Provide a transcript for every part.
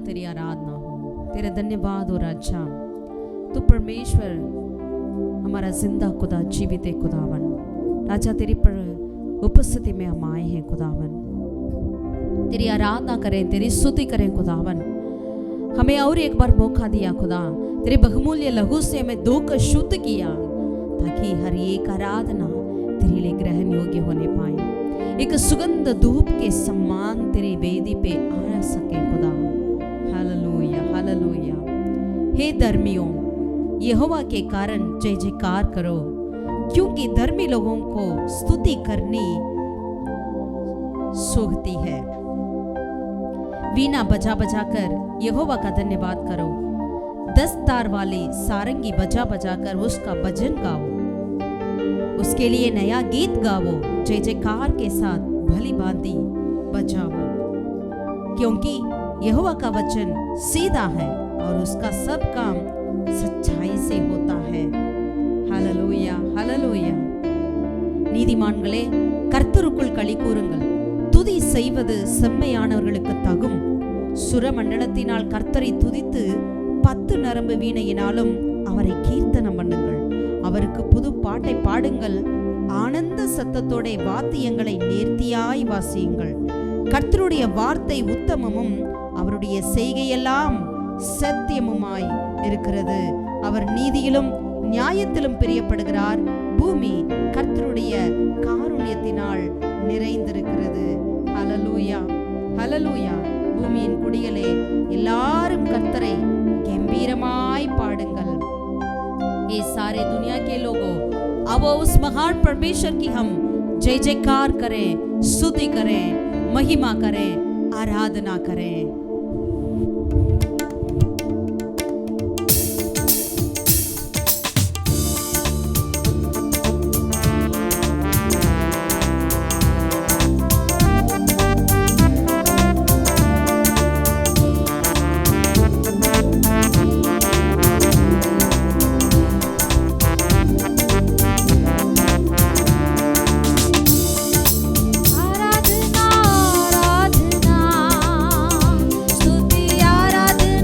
तेरी आराधना हो, तेरा धन्यवाद हो राजा। तू परमेश्वर हमारा जिंदा खुदा, जीवित है खुदावन। राजा तेरी पर उपस्थिति में हम आए हैं खुदावन, तेरी आराधना करें, तेरी स्तुति करें खुदावन। हमें और एक बार मौका दिया खुदा, तेरे बहुमूल्य लहू से हमें धोकर शुद्ध किया, ताकि हर एक आराधना तेरे लिए ग्रहण योग्य होने पाए, एक सुगंध धूप के समान तेरी वेदी पे आ सके खुदा। Hallelujah, hallelujah. हे धर्मियों, यहोवा के कारण जय जयकार करो, क्योंकि धर्मी लोगों को स्तुति करनी सूझती है। वीणा बजा बजा कर यहोवा का धन्यवाद करो, 10 तार वाली सारंगी बजा बजा कर उसका भजन गाओ, उसके लिए नया गीत गाओ, जय जयकार के साथ भली भांति बजाओ, क्योंकि यहोवा का वचन सीधा है और उसका सब काम सच्चाई से होता है। Hallelujah, hallelujah. நீதிமான்களே கர்த்தருக்குள் களி கூறுங்கள், துதி செய்வது செம்மையானவர்களுக்கு தகும், சுரமண்டலத்தினால் கர்த்தரை துதித்து 10 நரம்பு வீணையினாலும் அவரை கீர்த்தனம் பண்ணுங்கள், அவருக்கு புது பாட்டை பாடுங்கள், ஆனந்த சத்தத்தோட வாத்தியங்களை நேர்த்தியாய் வாசியுங்கள். கர்த்தருடைய வார்த்தை உத்தமமும் அவருடைய செய்கையெல்லாம் சத்தியமுமாய் இருக்கிறது, அவர் நீதியிலும் நியாயத்திலும் பிரியப்படுகிறார், பூமி கர்த்தருடைய காருண்யத்தினால் நிறைந்திருக்கிறது. ஹல்லேலூயா, ஹல்லேலூயா. பூமியின் குடிகளே, எல்லாரும் கர்த்தரை गंभीरमाई पाड़ेंगल। ये सारे दुनिया के लोगों, अब उस महान परमेश्वर की हम जय जयकार करें, स्तुति करें, महिमा करें, आराधना करें। आराधना, आराधना, स्तुति आराधना।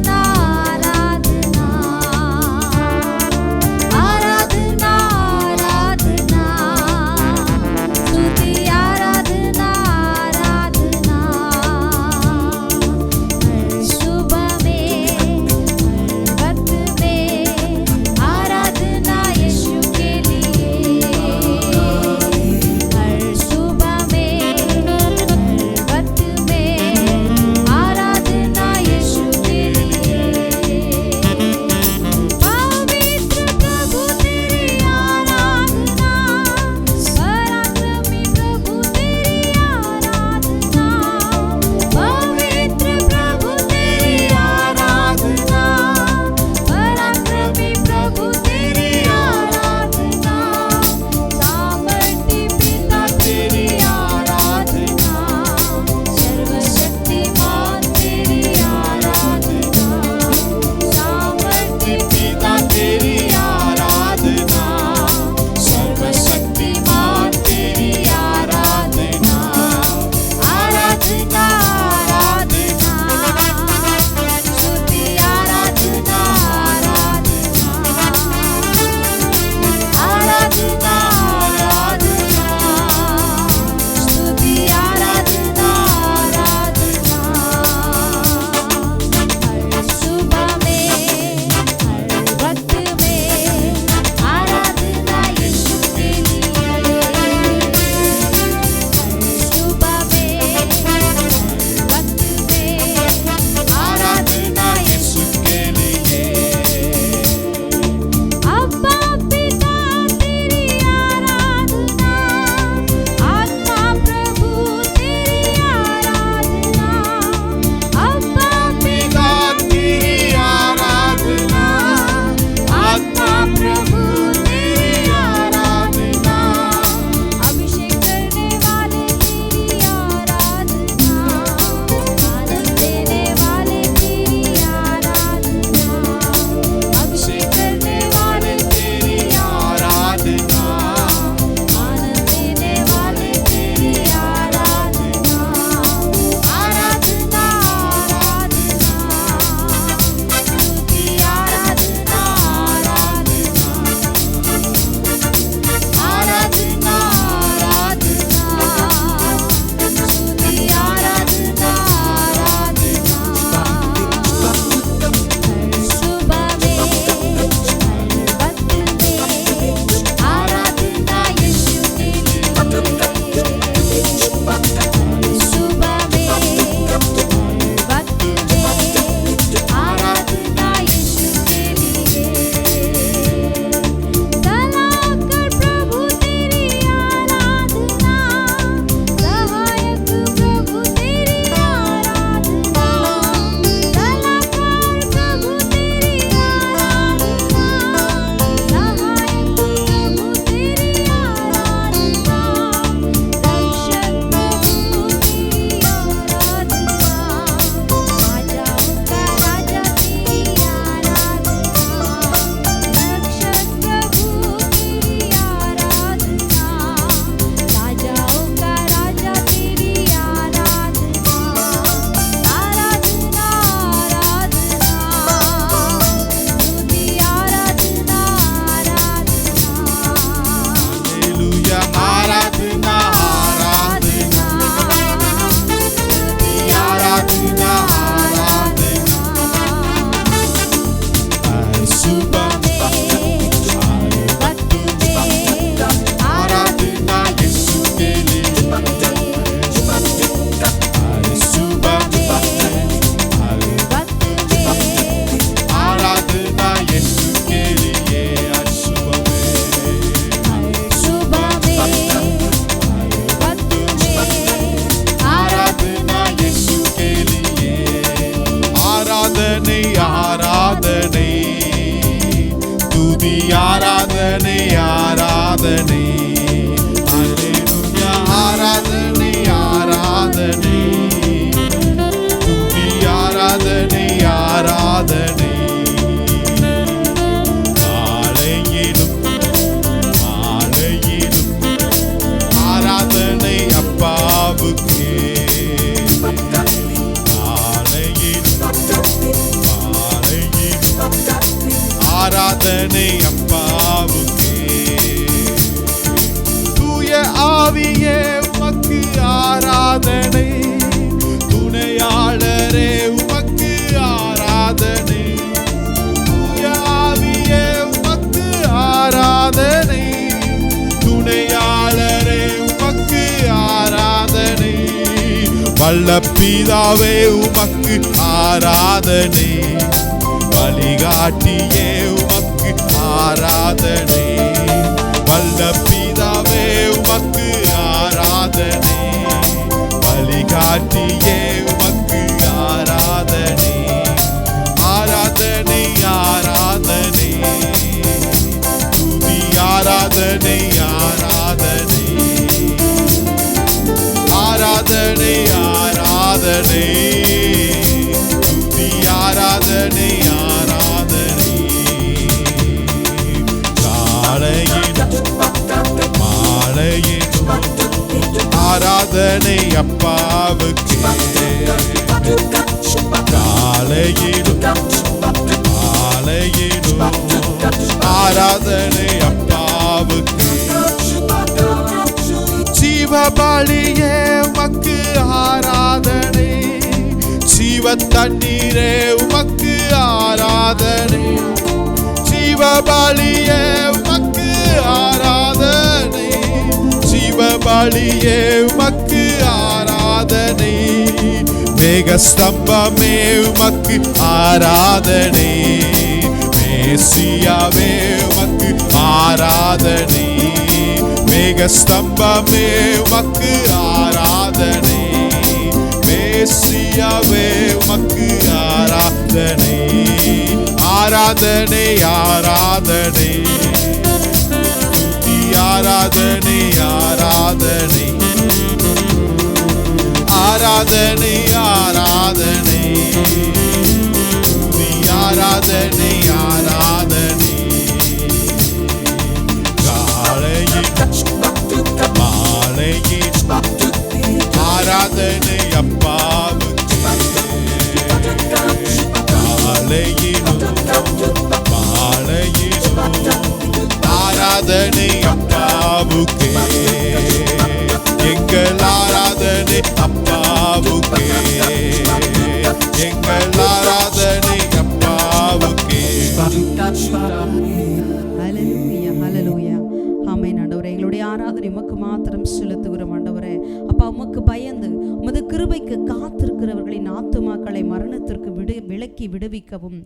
வல்ல பிதாவே உமக்கு ஆராதனை, வழிகாட்டியே உமக்கு ஆராதனை, வல்ல பிதாவே உமக்கு ஆராதனை, வழிகாட்டியே உமக்கு ஆராதனை, ஆராதனை ஆராதனை, துதி ஆராதனை ஆராதனை, ஆராதனை ஆராதனை, துதி ஆராதனை ஆராதனை, காலையிலும் மாலையிலும் ஆராதனை அப்பாவுக்கு, காலையிலும் மாலையிலும் ஆராதனை அப்பாவுக்கு, ஜீவபலியே உமக்கு ஆராதனை, ஜீவ தண்ணீரே உமக்கு ஆராதனை, ஜீவபலியே உமக்கு ஆராதனை, ஜீவபலியே உமக்கு ஆராதனை, மேகஸ்தம்பமே உமக்கு ஆராதனை, மேசியாவே உமக்கு ஆராதனை, மேகஸ்தம்பமே உமக்கு ஆராதனை, மேசியாவே உமக்கு ஆராதனை, ஆராதனை ஆராதனை, துதி ஆராதனை ஆராதனை, ஆராதனை ஆராதனை, துதி ஆராதனை ஆராதனை, காலையில் மாலையில் ஆராதனை அப்பாவுக்கு, காலையிலும் மாலையிலும் ஆராதனை அப்பாவுக்கு, எங்கள் ஆராதனை அப்பாவுக்கு, எங்கள் ஆராதனை அப்பாவுக்கு. ஹல்லேலூயா ஹல்லேலூயா. ஆமென் ஆண்டவரே, எங்களுடைய ஆராதனை உமக்கு மாத்திரம் செலுத்துகிறோம் ஆண்டவரே. அப்பா, உமக்கு பயந்து உமது கிருபைக்கு காத்திருக்கிறவர்களின் ஆத்துமாக்களை மரணத்திற்கு விலக்கி விடுவிக்கவும்,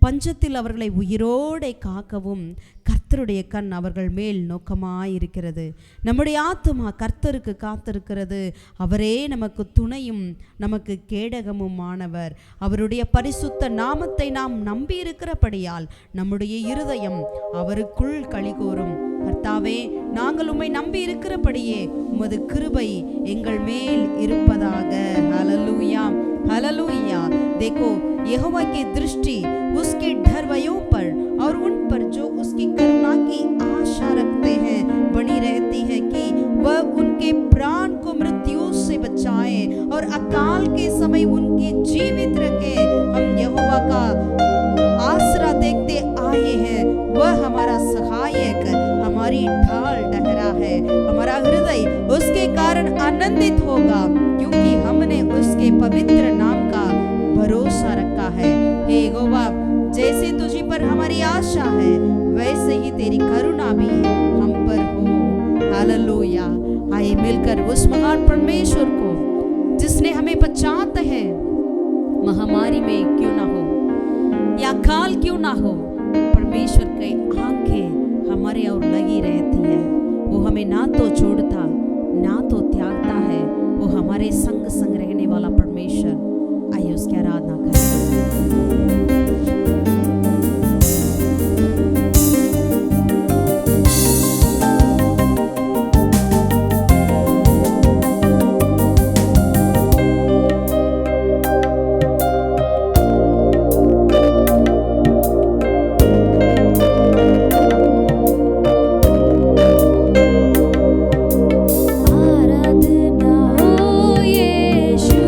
பஞ்சத்தில் அவர்களை உயிரோடே காக்கவும் கர்த்தருடைய கண் அவர்கள் மேல் நோக்கமாயிருக்கிறது. நம்முடைய ஆத்துமா கர்த்தருக்கு காத்திருக்கிறது. அவரே நமக்கு துணையும் நமக்கு கேடகமும் ஆனவர். அவருடைய பரிசுத்த நாமத்தை நாம் நம்பியிருக்கிறபடியால் நம்முடைய இருதயம் அவருக்குள் களிகூரும். கர்த்தாவே, நாங்கள் உம்மை நம்பி இருக்கிறபடியே உமது கிருபை எங்கள் மேல் இருப்பதாக. ஹல்லேலூயா हालेलुया। देखो यहोवा की दृष्टि उसके ढरवयों पर और उन पर जो उसकी करुणा की आशा रखते हैं बनी रहती है कि वह उनके प्राण को मृत्यु से बचाए और अकाल के समय उनके जीवित रखे। हम यहोवा का आसरा देखते आए हैं, वह हमारा सहायक, हमारी ढाल ठहरा है। हमारा हृदय उसके कारण आनंदित होगा क्योंकि हमने उसके पवित्र नाम का भरोसा रखा है। हे यहोवा, जैसे तुझी पर हमारी आशा है वैसे ही तेरी करुणा भी हम पर हो। हालेलुया। आइए मिलकर उस महान परमेश्वर को, जिसने हमें बचाता है, महामारी में क्यों ना हो या काल क्यों ना हो, परमेश्वर की आंखें हमारे और लगी रहती है। वो हमें ना तो छोड़ता ना तो त्यागता है। वो हमारे संग संग रहने वाला परमेश्वर। आइए उसकी आराधना करें। आराधना हो यीशु।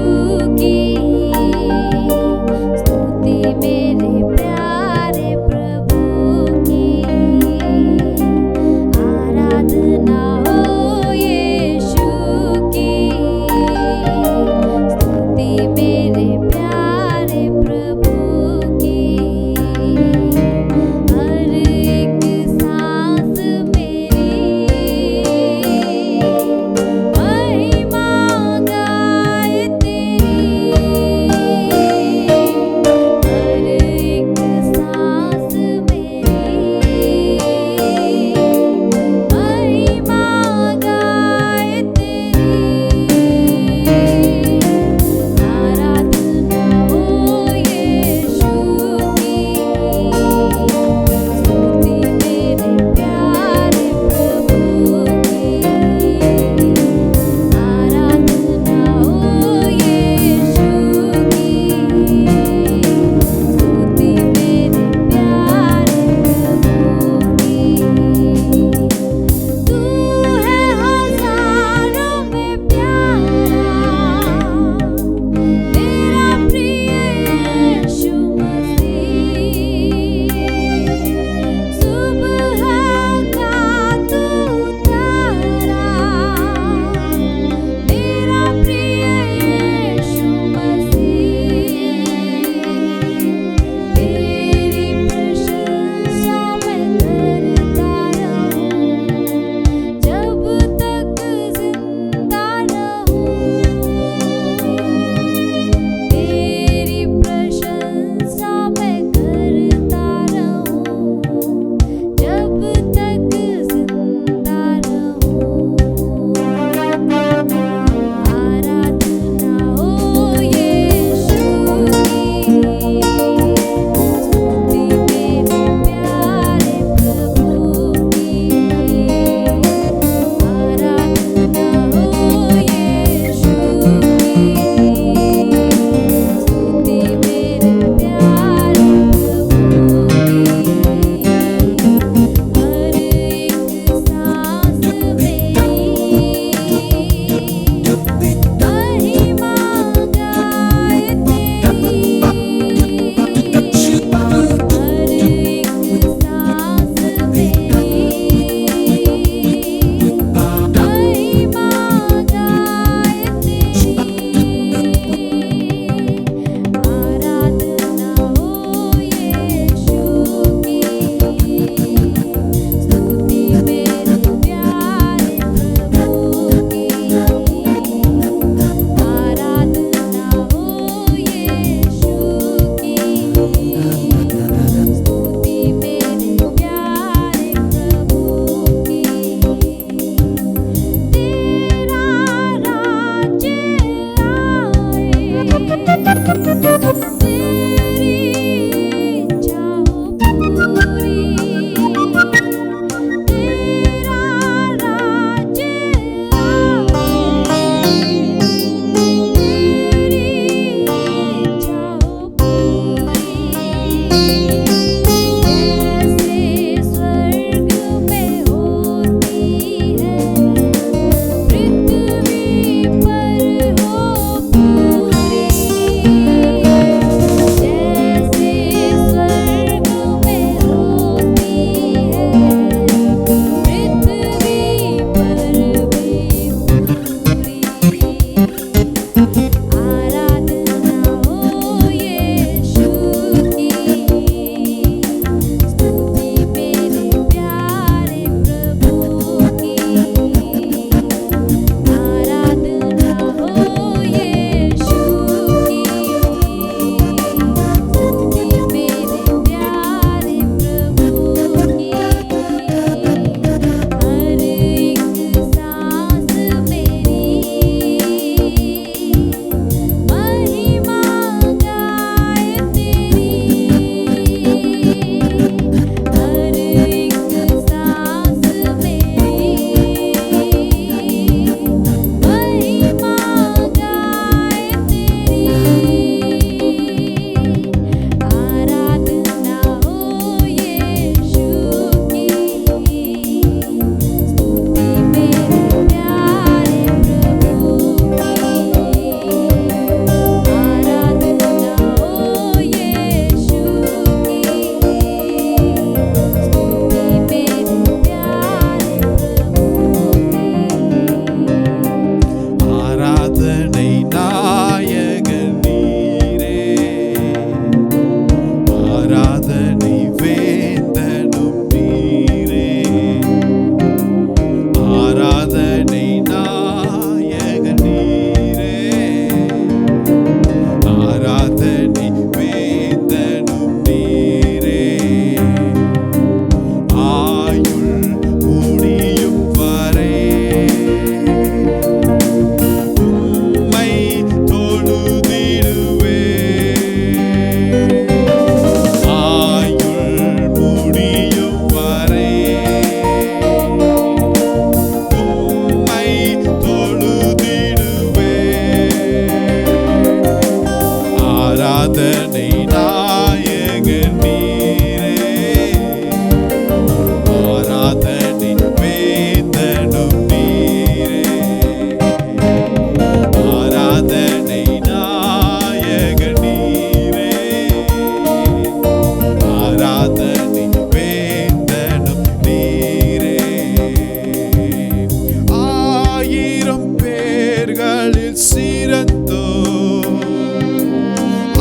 பேர்களில் சிறந்தோ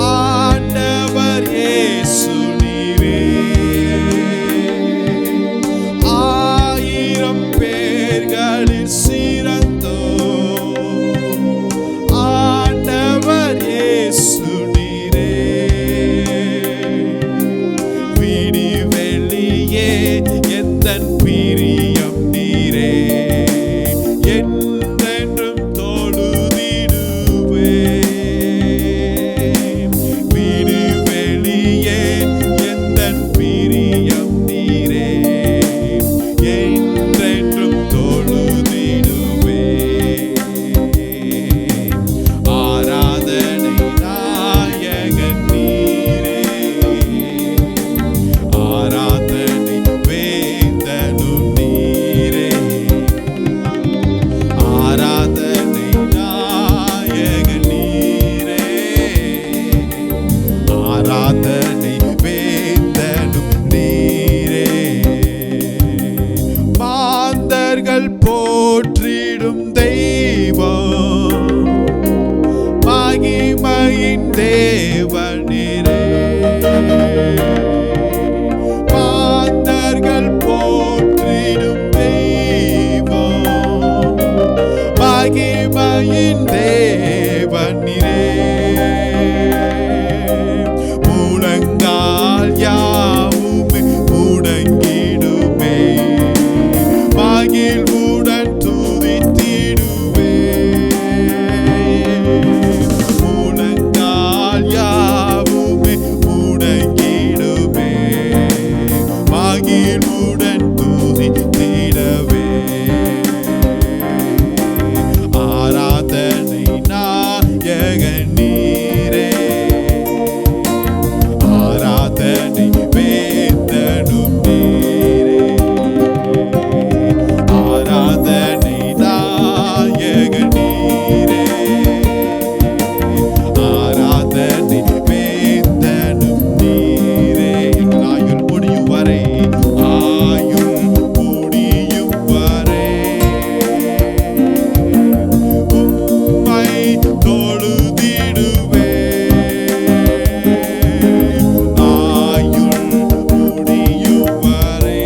ஆண்டவர் இயேசு நீரே. 1000 பேர்களில் சிறந்தோ ஆண்டவர் இயேசு நீரே. விடி வெளியே எந்தன் பிரியம் நீரே. என்றென்றும் தொழுதிடுவே. விடி வெளியே எந்தன் பிரியம் நீரே. என்றென்றும் தொழுதிடுவே. ஆராதனை நாயகன் நீரே. ஆராதனை வேந்தனும் நீரே. ஆராதனை நாயகன் நீரே. ஆராதனை வேந்தனும் நீரே. மாந்தர்கள் போற்றிடும் தெய்வம் மகிமையின் தேவனீரே. மாந்தர்கள் போற்றிடும் தெய்வம் மகிமையின் தேவனீரே. முழங்கால் யாவுமே முடங்கிடுமே. மகிழ்வுடன் துதித்திடுவே. முழங்கால் யாவுமே முடங்கிடுமே. மகிழ்வுடன் துதித்திடவே. ஆராதனை நாயகன் நீரே. ஆராதனை வேந்தனும் நீரே. ஆராதனை நாயகன் நீரே. ஆராதனை வேந்தனும் நீரே. எங்கள் ஆயுள் முடியும் வரை. ஆயுள் முடியும் வரை உம்மை தொழுதிடுவே. ஆயுள் முடியும் வரை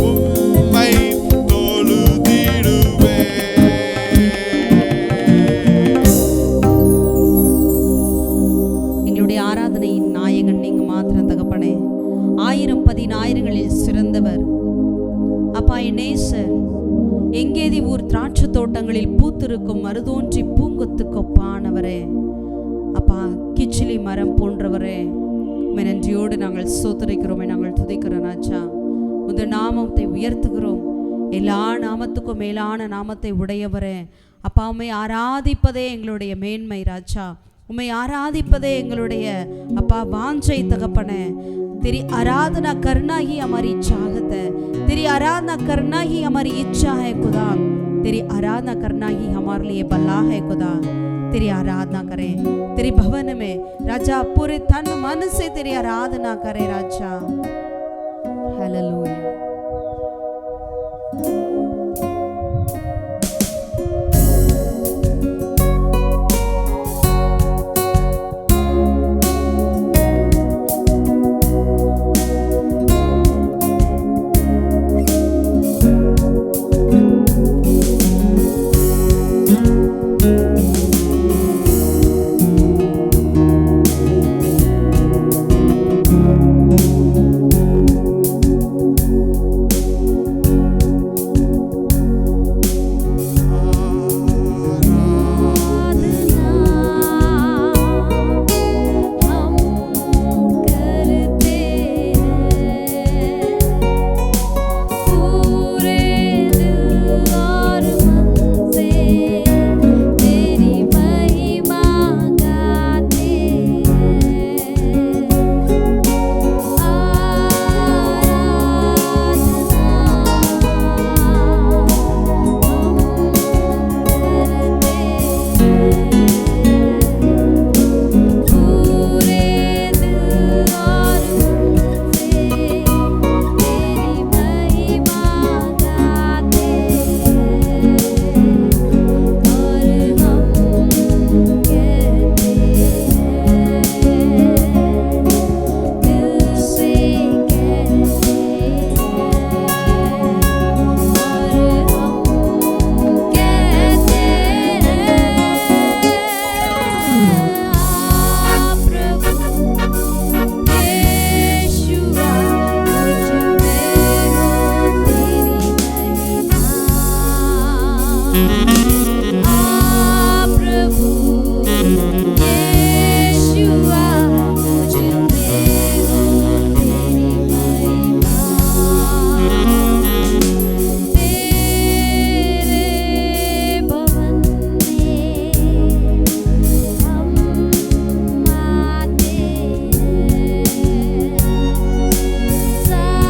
உம்மை தொழுதிடுவே. எங்களுடைய ஆராதனையின் நாயகன் நீங்க மாத்திரம் தகப்பனே. 1000 10,000களில் சிறந்தவர் அப்பா. என் நேசர் எங்கேதி ஊர் திராட்சை தோட்டங்களில் பூத்திருக்கும் மருதோன்றி பூங்கொத்துக்கு ஒப்பானவரே அப்பா. கிச்சிலி மரம் போன்றவரே உம்மை நன்றியோடு நாங்கள் சோத்தரிக்கிறோமே, நாங்கள் துதிக்கிறோம் ராஜா. உந்த நாமத்தை உயர்த்துகிறோம். எல்லா நாமத்துக்கும் மேலான நாமத்தை உடையவரே அப்பா. உம்மை ஆராதிப்பதே எங்களுடைய மேன்மை ராஜா. உம்மை ஆராதிப்பதே எங்களுடைய அப்பா வாஞ்சை தகப்பனே. तेरी आराधना करना ही हमारी चाहत है. तेरी आराधना करना ही हमारी इच्छा है खुदा. तेरी आराधना करना ही हमारे लिए भला है खुदा. तेरी आराधना करें तेरे भवन में राजा. पूरे तन मन से तेरी आराधना करें राजा. हालेलुया. प्रभु यीशुआ मुझ पे हो तेरी महिमा, तेरे भवन में हम आते हैं, सारा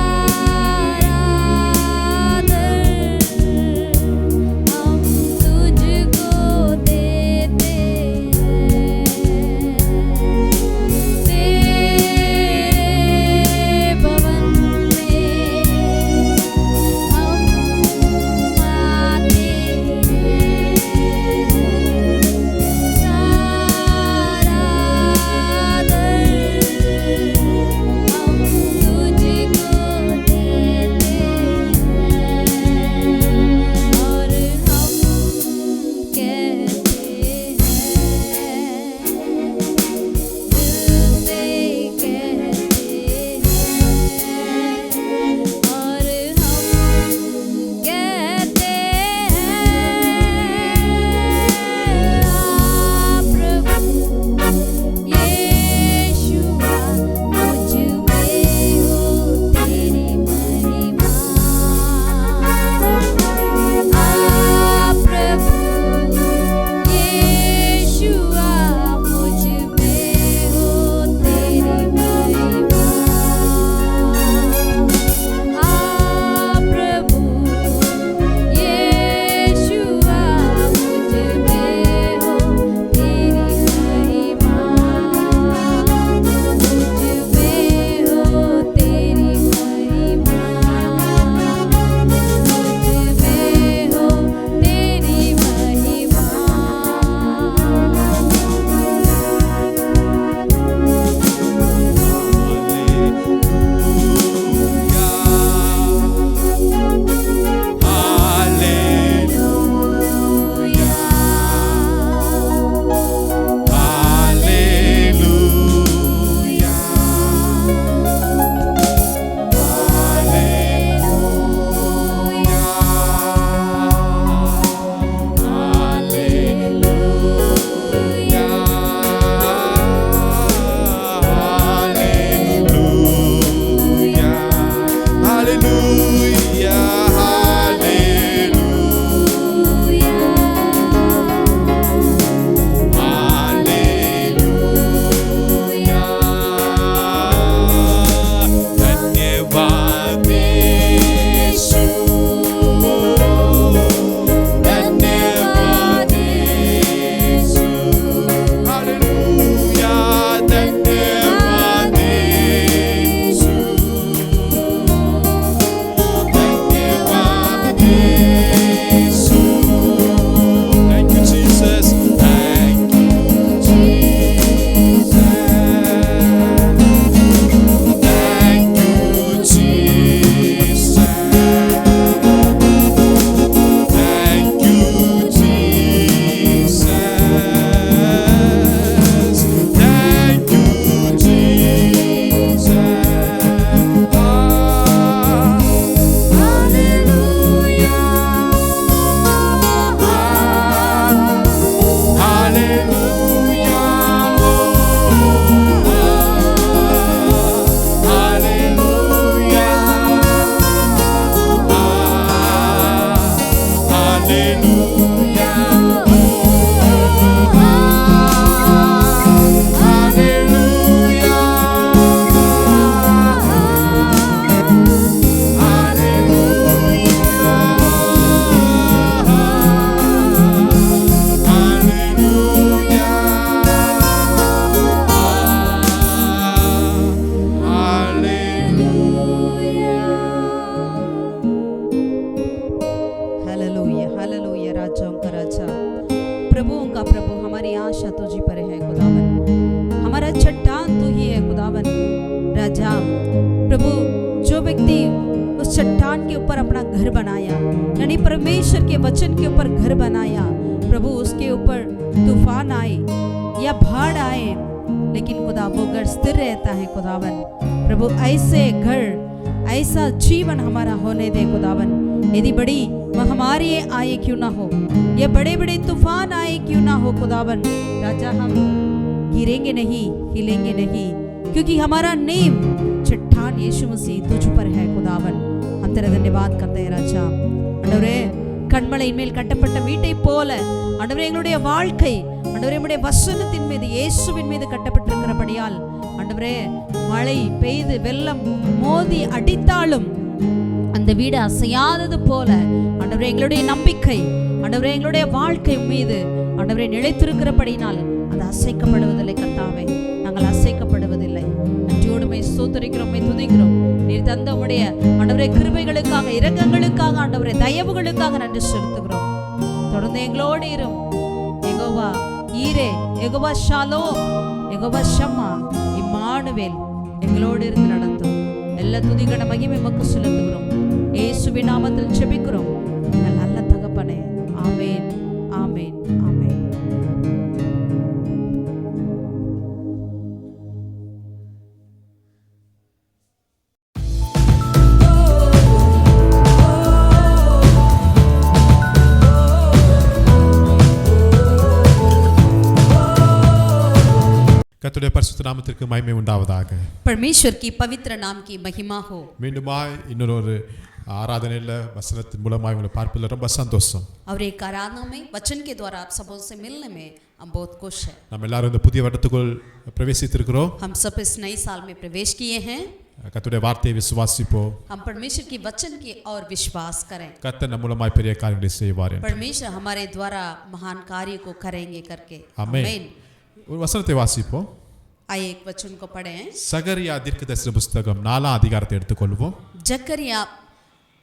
दर्द हम तुझको देते हैं, तेरे भवन में हम आते हैं, सारा दर्द हम तुझको देते हैं, और हम कहते हैं, दिल से कहते हैं, और हम कहते हैं, प्रभु यीशुआ मुझ में हो तेरी महिमा, प्रभु यीशुआ मुझ में हो तेरी महिमा, प्रभु यीशुआ मुझ में हो तेरी महिमा, मुझ में हो तेरी महिमा, मुझ में हो तेरी महिमा। चट्टान के ऊपर अपना घर बनाया, यानी परमेश्वर के वचन के ऊपर घर बनाया। प्रभु उसके ऊपर तूफान आए या बाढ़ आए, लेकिन खुदा वो घर स्थिर रहता है। खुदावन प्रभु ऐसे घर, ऐसा जीवन हमारा होने दे खुदावन। यदि बड़ी महामारी आए क्यों ना हो, ये बड़े बड़े तूफान आए क्यों ना हो खुदावन राजा, हम गिरेंगे नहीं, हिलेंगे नहीं, क्योंकि हमारा नींव चट्टान यीशु मसीह तुझ पर है खुदावन। हम तेरा धन्यवाद करते हैं राजा। ஆண்டவரே, கண்மலையின் மேல் கட்டப்பட்ட வீட்டை போல ஆண்டவரே எங்களுடைய வாழ்க்கை ஆண்டவரே உம்முடைய வசனத்தின் மீது இயேசுவின் மீது கட்டப்பட்டிருக்கிறபடியால் ஆண்டவரே மழை பெய்து வெள்ளம் மோதி அடித்தாலும் அந்த வீடு அசையாதது போல ஆண்டவரே எங்களுடைய நம்பிக்கை ஆண்டவரே எங்களுடைய வாழ்க்கை மீது ஆண்டவரே நிலைத்திருக்கிறபடினால் அது அசைக்கப்படுவதில்லை கர்த்தாவே, நாங்கள் அசைக்கப்படுவதில்லை. நன்றியோடுமை ஸ்தோத்திரிக்கிறோம், துதிக்கிறோம். நீர் தந்த உம்முடைய ஆண்டவரே கிருபைகளுக்காக, இரக்கங்களுக்காக, ஆண்டவரே தயவுகளுக்காக நன்றி செலுத்துகிறோம். தொடர்ந்து எங்களோடு இரும். யெகோவா ஈரே, யெகோவா ஷாலோம், யெகோவா ஷம்மா, இம்மானுவேல் எங்களோடு இருந்து நடத்தும். எல்லா துதிகன மகிமை உமக்கு செலுத்துகிறோம். இயேசுவின் நாமத்தில் ஜெபிக்கிறோம் எங்கள் நல்ல தகப்பனே. ஆமென், ஆமென், ஆமென். கர்த்தருடைய பரிசுத்த நாமத்திற்கு மகிமை உண்டாவதாக. परमेश्वर की पवित्र नाम की महिमा हो. மீண்டுமாய் இன்னொரு ஆராதனையில் வசனத்தின் மூலமாய் உங்களை பார்ப்பதில் ரொம்ப சந்தோஷம். और एक आराधना में वचन के द्वारा आप सबों से मिलने में हम बहुत खुश हैं. நம்ம எல்லாரும் இந்த புதிய வருடத்துக்குள் பிரவேசித்திருக்கிறோம். हम सब इस नए साल में प्रवेश किए हैं. கர்த்தருடைய வார்த்தையை விசுவாசிப்போம். हम परमेश्वर की वचन की और विश्वास करें. கர்த்தர் நம் மூலமாய் பெரிய காரியங்களை செய்வார். परमेश्वर हमारे द्वारा महान कार्य को करेंगे करके. ஆமென். ஒரு வசனத்தை வாசிப்போம். आइए एक वचन को पढ़ें. சகரியா தீர்க்கதரிசன புத்தகம் 4ஆம் அதிகாரத்தை எடுத்துக்கொள்வோம். जकरिया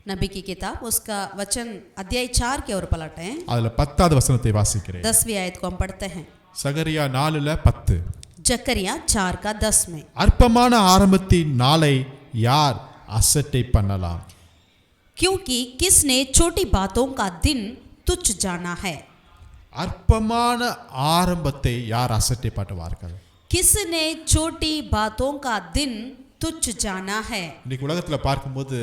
नबी की किताब उसका वचन अध्याय 4 की ओर पलटें. அதுல 10வது வசனத்தை வாசிக்கிறேன். 10वीं आयत को हम पढ़ते हैं. சகரியா 4:10. जकरिया 4 का 10 में. அற்பமான ஆரம்பத்தின் நாளை யார் அசட்டை பண்ணலாம்? क्योंकि किसने छोटी बातों का दिन तुच्छ जाना है. அற்பமான ஆரம்பத்தை யார் அசட்டை பண்ணுவார்கள்? किसने छोटी बातों का दिन तुच्छ जाना है. இன்னைக்கு உலகத்துல பார்க்கும்போது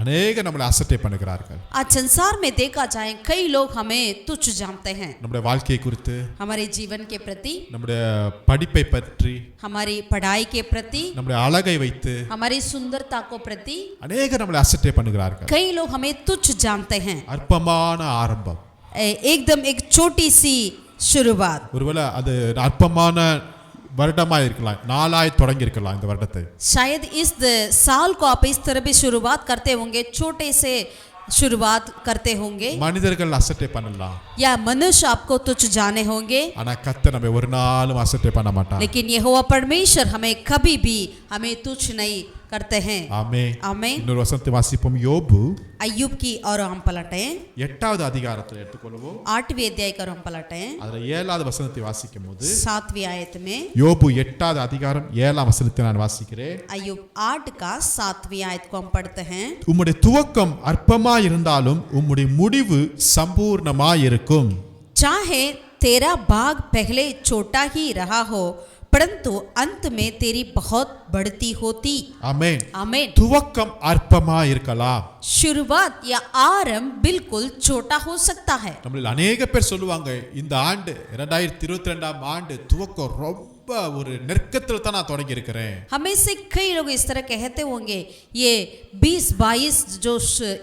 அநேக நம்மளை அசட்டை பண்ணுகிறார்கள். आज संसार में देखा जाए कई लोग हमें तुच्छ जानते हैं. நம்முடைய வாழ்க்கையை குறித்து, हमारे जीवन के प्रति, நம்முடைய படிப்பை பற்றி, हमारी पढ़ाई के प्रति, நம்முடைய அழகை வைத்து हमारी सुंदरता को प्रति அநேக நம்மளை அசட்டை பண்ணுகிறார்கள். कई लोग हमें तुच्छ जानते हैं. அற்பமான ஆரம்பம். एकदम एक छोटी सी शुरुआत. ஒருவேளை அது அற்பமான வருடமா இருக்கலாம், நாளாய் தொடங்கி இருக்கலாம் இந்த வருடத்தை. शायद इस साल को आप इस तरह भी शुरुआत करते होंगे, छोटे से शुरुआत करते होंगे, மனிதர்கள் அசட்டை பண்ணலாம், या मनुष्य आपको तुच्छ जाने होंगे, ஆனா கர்த்தர் நம்மை ஒரு நாளும் அசட்டை பண்ண மாட்டார். लेकिन यहोवा परमेश्वर हमें कभी भी हमें तुच्छ नहीं करते हैं. ஆமென். आमीन. இன்னொரு வசனத்தை வாசிப்போம். யோபு अय्यूब की और हम पलटें. 8வது அதிகாரத்தை எடுத்துக்கொள்வோம். 8वीं अध्याय का हम पलटें. அதுல 7வது வசனத்தை வாசிக்கும் போது 7वीं आयत में. யோபு 8வது அதிகாரம் 7ஆம் வசனத்தை நான் வாசிக்கிறேன். अय्यूब 8 का 7वीं आयत को हम पढ़ते हैं. உம்முடைய துவக்கம் அற்பமாய் இருந்தாலும் உம்முடைய முடிவு சம்பூர்ணமாய் இருக்கும். चाहे तेरा भाग पहले छोटा ही रहा हो, परंतु अंत में तेरी बहुत बढ़ती होती. ஆமென். आमीन. துவக்கம் அற்பமாய் இருக்கலாம். शुरुआत या आरंभ बिल्कुल छोटा हो सकता है. நம்மள அநேக பேர் சொல்லுவாங்க, இந்த ஆண்டு 2022ஆம் ஆண்டு துவக்கம் ரொம்ப ஒரு நெருக்கத்தில் தான் நான் தொடங்கி இருக்கிறேன். हमें से कई लोग इस तरह कहते होंगे, ये 2022 जो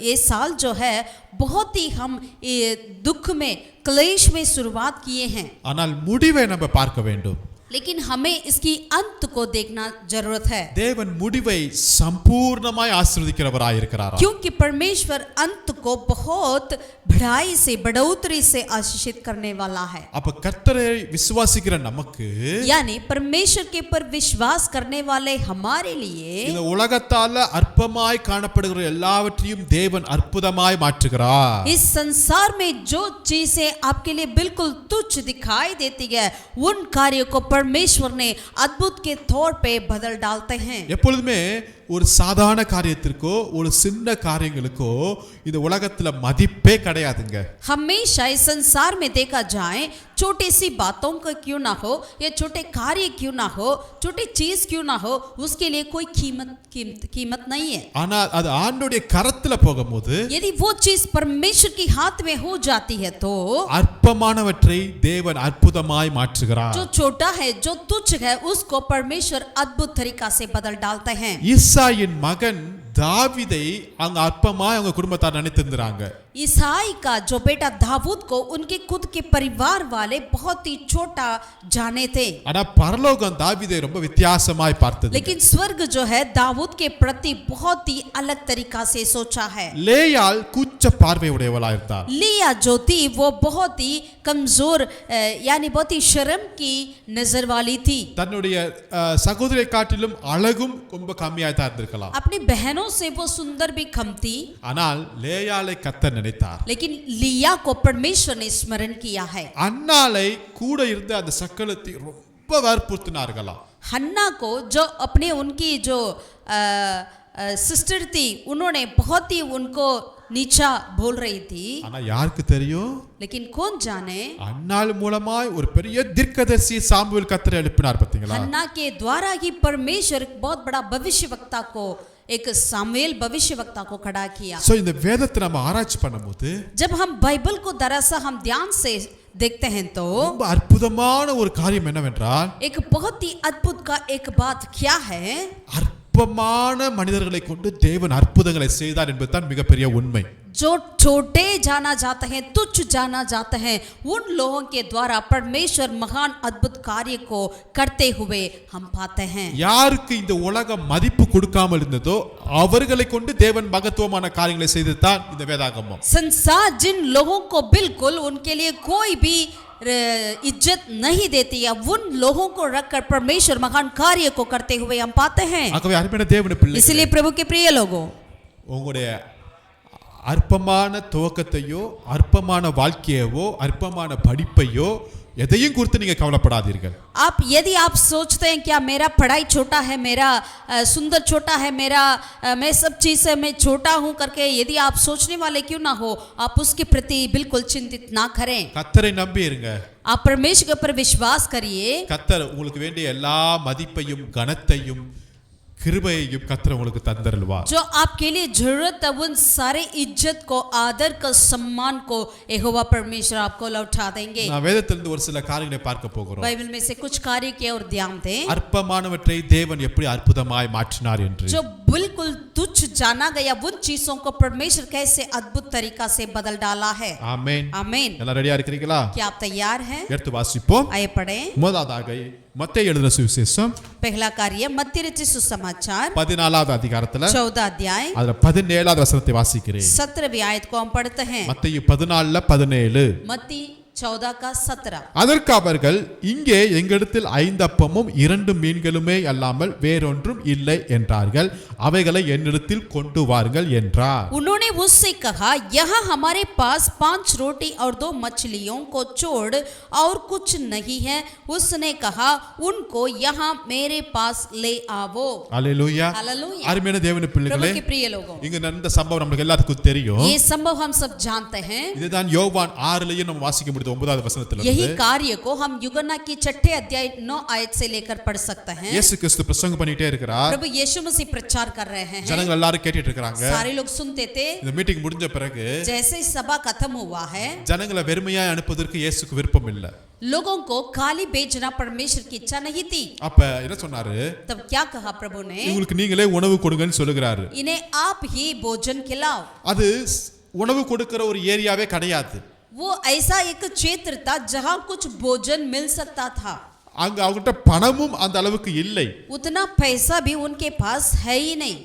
ये साल जो है बहुत ही हम ये दुख में क्लेश में शुरुआत किए हैं, ஆனால் முடிவை நம்ம பார்க்க வேண்டும். लेकिन हमें इसकी अंत को देखना जरूरत है. தேவன் முடிவை சம்பூர்ணமாய் ஆசீர்வதிக்கிறவராய் இருக்கிறார். क्योंकि परमेश्वर अंत को बहुत बढ़ाई से बढ़ोतरी से आशीषित करने वाला है. அப்ப கர்த்தரை விசுவாசிக்கிற நமக்கு यानी परमेश्वर के पर विश्वास करने वाले हमारे लिए இந்த உலகத்தால அற்பமாய் காணப்படுகிற எல்லாவற்றையும் தேவன் அற்புதமாய் மாற்றுகிறார். इस संसार में जो चीजें आपके लिए बिल्कुल तुच्छ दिखाई देती है, उन कार्यों को परमेश्वर ने अद्भुत के तौर पे बदल डालते हैं. எப்பொழுதுமே ஒரு சாதாரண காரியத்திற்கோ ஒரு சின்ன காரியங்களுக்கோ இந்த உலகத்துல மதிப்பே கிடையாதுங்க. हमेशा इस संसार में देखा जाए छोटी सी बातों का क्यों ना हो या छोटे कार्य क्यों ना हो, छोटी चीज क्यों ना हो, उसके लिए कोई कीमत नहीं है. ஆனா அது ஆண்டவருடைய கரத்துல போகும்போது यदि वो चीज परमेश्वर की हाथ में हो जाती है तो அற்பமானவற்றை தேவன் அற்புதமாய் மாற்றுகிறார். जो छोटा है जो तुच्छ है उसको परमेश्वर अद्भुत तरीका से बदल डालते हैं. ஈசாயின் மகன் தாவீதை அங்க அற்பமாய் அவங்க குடும்பத்தார் நினைத்திருந்தாங்க. ईसाई का जो बेटा दाऊद को उनके खुद के परिवार वाले बहुत ही छोटा जाने थे. ஆனா பரலோகம் தாவீதை ரொம்ப வித்தியாசமாய் பார்த்தது. लेकिन स्वर्ग जो है दाऊद के प्रति बहुत ही अलग तरीका से सोचा है. லேயாள் கூச்ச பார்வை உடையவளாய் இருந்தார். लिया जो थी वो बहुत ही कमजोर यानी बहुत ही शर्म की नजर वाली थी. தன்னுடைய சகோதரியை காட்டிலும் அழகும் ரொம்ப கம்மியாய் தான் இருந்திருக்கலாம். अपनी बहनों से वो सुंदर भी कम थी. ஆனால் லேயாளை கர்த்தர் நினைத்தார். लेकिन लिया को परमेश्वर ने स्मरण किया है. அன்னாளை கூட இருந்த அந்த சக்கலத்தை ரொம்ப வற்புறுத்தினார்களாம். हन्ना को जो अपने उनकी जो सिस्टर थी उन्होंने बहुत ही उनको नीचा बोल रही थी. ஆனா யாருக்கு தெரியும்? लेकिन कौन जाने அன்னாள் மூலமாய் ஒரு பெரிய தீர்க்கதரிசி சாமுவேல் கர்த்தர் எழுப்பினார். பாத்தீங்களா? हन्ना के द्वारा ही परमेश्वर बहुत बड़ा भविष्यवक्ता को एक सामुएल भविष्यवक्ता को खड़ा किया. சோ இந்த வேதத்தை நம்ம ஆராய்ச்சி பண்ணும்போது जब हम बाइबल को दरअसल हम ध्यान से देखते हैं तो ரொம்ப அற்புதமான ஒரு காரியம் என்னவென்றால் एक बहुत ही अद्भुत का एक बात क्या है, அற்பமான மனிதர்களை கொண்டு தேவன் அற்புதங்களை செய்தார் என்பதுதான் மிகப்பெரிய உண்மை. जो छोटे जाना जाते हैं तुच्छ जाना जाते हैं उन लोगों के द्वारा परमेश्वर महान अद्भुत कार्य को करते हुए हम पाते हैं. யாருக்கு இந்த உலகம் மதிப்பு கொடுக்காமல் இருந்ததோ அவர்களை கொண்டு தேவன் மகத்துவமான காரியங்களை செய்துதான் இந்த வேதாகமம். संसार जिन लोगों को बिल्कुल उनके लिए कोई भी इज्जत नहीं देती है उन लोगों को रखकर परमेश्वर महान कार्य को करते हुए हम पाते हैं. ஆகவே அருமையான தேவனுடைய பிள்ளைகளே, इसलिए प्रभु के प्रिय लोगों, உங்களுடைய அற்பமான துவக்கத்தையோ அற்பமான வாழ்க்கையவோ அற்பமான படிப்பையோ எதையும் குறித்து நீங்க கவலைப்படாதீர்கள். आप यदि आप सोचते हैं क्या मेरा पढ़ाई छोटा है, मेरा सुंदर छोटा है, मेरा मैं सब चीज से मैं छोटा हूं करके यदि आप सोचने वाले क्यों ना हो, आप उसके प्रति बिल्कुल चिंतित ना करें. கர்த்தரை நம்பி இருங்க. आप परमेश्वर के ऊपर विश्वास करिए. கர்த்தர் உங்களுக்கு வேண்டிய எல்லா மதிப்பையும் கனத்தையும் கிருபையையும் கர்த்தர் உங்களுக்கு தந்தருள்வார். जो आपके लिए जरूरत है उन सारे इज्जत को आदर को सम्मान को यहोवा परमेश्वर आपको लौटा देंगे. நான் வேதத்திலிருந்து ஒரு சில காரியங்களை பார்க்க போகிறோம். बाइबल में से कुछ कार्य की ओर ध्यान दें. அற்பமானவற்றை தேவன் எப்படி அற்புதமாய் மாற்றினார் என்று. जो बिल्कुल तुच्छ जाना गया उन चीजों को परमेश्वर कैसे अद्भुत तरीका से बदल डाला है. ஆமென். आमीन. எல்லாம் ரெடியா இருக்கிறீங்களா? क्या आप तैयार हैं? எடுத்து வாசிப்போம். आइए पढ़ें. முதலாவதாக மத்தேயு எழுதின சுவிசேஷம் पहला कार्य मत्ती रचित सुसमाचार 14வது அதிகாரத்துல 14 अध्याय அதுல 17வது வசனத்தை வாசிக்கிறேன். 17वीं आयत को हम पढ़ते हैं. மத்தேயு 14:17. मत्ती 14 का 17. அதற்கு அவர்கள், இங்கே எங்களிடத்தில் 5 அப்பமும் 2 மீன்களுமே அல்லாமல் வேறொன்றும் இல்லை என்றார்கள். அவைகளை என்னிடத்தில் கொண்டு வாருங்கள் என்றார். उन्होंने उससे कहा, यहाँ हमारे पास 5 रोटी और 2 मछलियों को छोड़ और कुछ नहीं है. उसने कहा, उनको यहाँ मेरे पास ले आवो. அல்லேலூயா. हालेलुया. அருமையான தேவனுடைய प्रभु பிள்ளைகளே, के प्रिय लोगों, இங்க நடந்த சம்பவம் நமக்கு எல்லாருக்கும் தெரியும். ये संभव हम सब जानते हैं. இதுதான் யோவான் 6லயே நம்ம வாசிக்க முடியுது 9வது வசனத்துல यही இருந்து. कार्य को हम यूहन्ना की 6 अध्याय 9 आयत से लेकर पढ़ सकते हैं. இயேசு கிறிஸ்து பிரசங்கம் பண்ணிட்டே இருக்கிறார். प्रभु यीशु मसीह प्रचार कर रहे हैं. ஜனங்கள் எல்லாரும் கேட்டிட்டு இருக்காங்க. सारे लोग सुनते थे. இந்த மீட்டிங் முடிஞ்ச பிறகு जैसे ही सभा खत्म हुआ है, ஜனங்களை வெறுமையாய் அனுப்புவதற்கு இயேசுக்கு விருப்பம் இல்ல. लोगों को खाली भेजना परमेश्वर की इच्छा नहीं थी. அப்ப என்ன சொன்னாரு? तब क्या कहा प्रभु ने? உங்களுக்கு நீங்களே உணவு கொடுங்கன்னு சொல்லுகிறாரு. इन्हें आप ही भोजन खिलाओ. அது உணவு கொடுக்கிற ஒரு ஏரியாவே கிடையாது. वो ऐसा एक क्षेत्र था जहां कुछ भोजन मिल सकता था. அங்க அவங்ககிட்ட பணமும் அந்த அளவுக்கு இல்லை. उतना पैसा भी उनके पास है ही नहीं.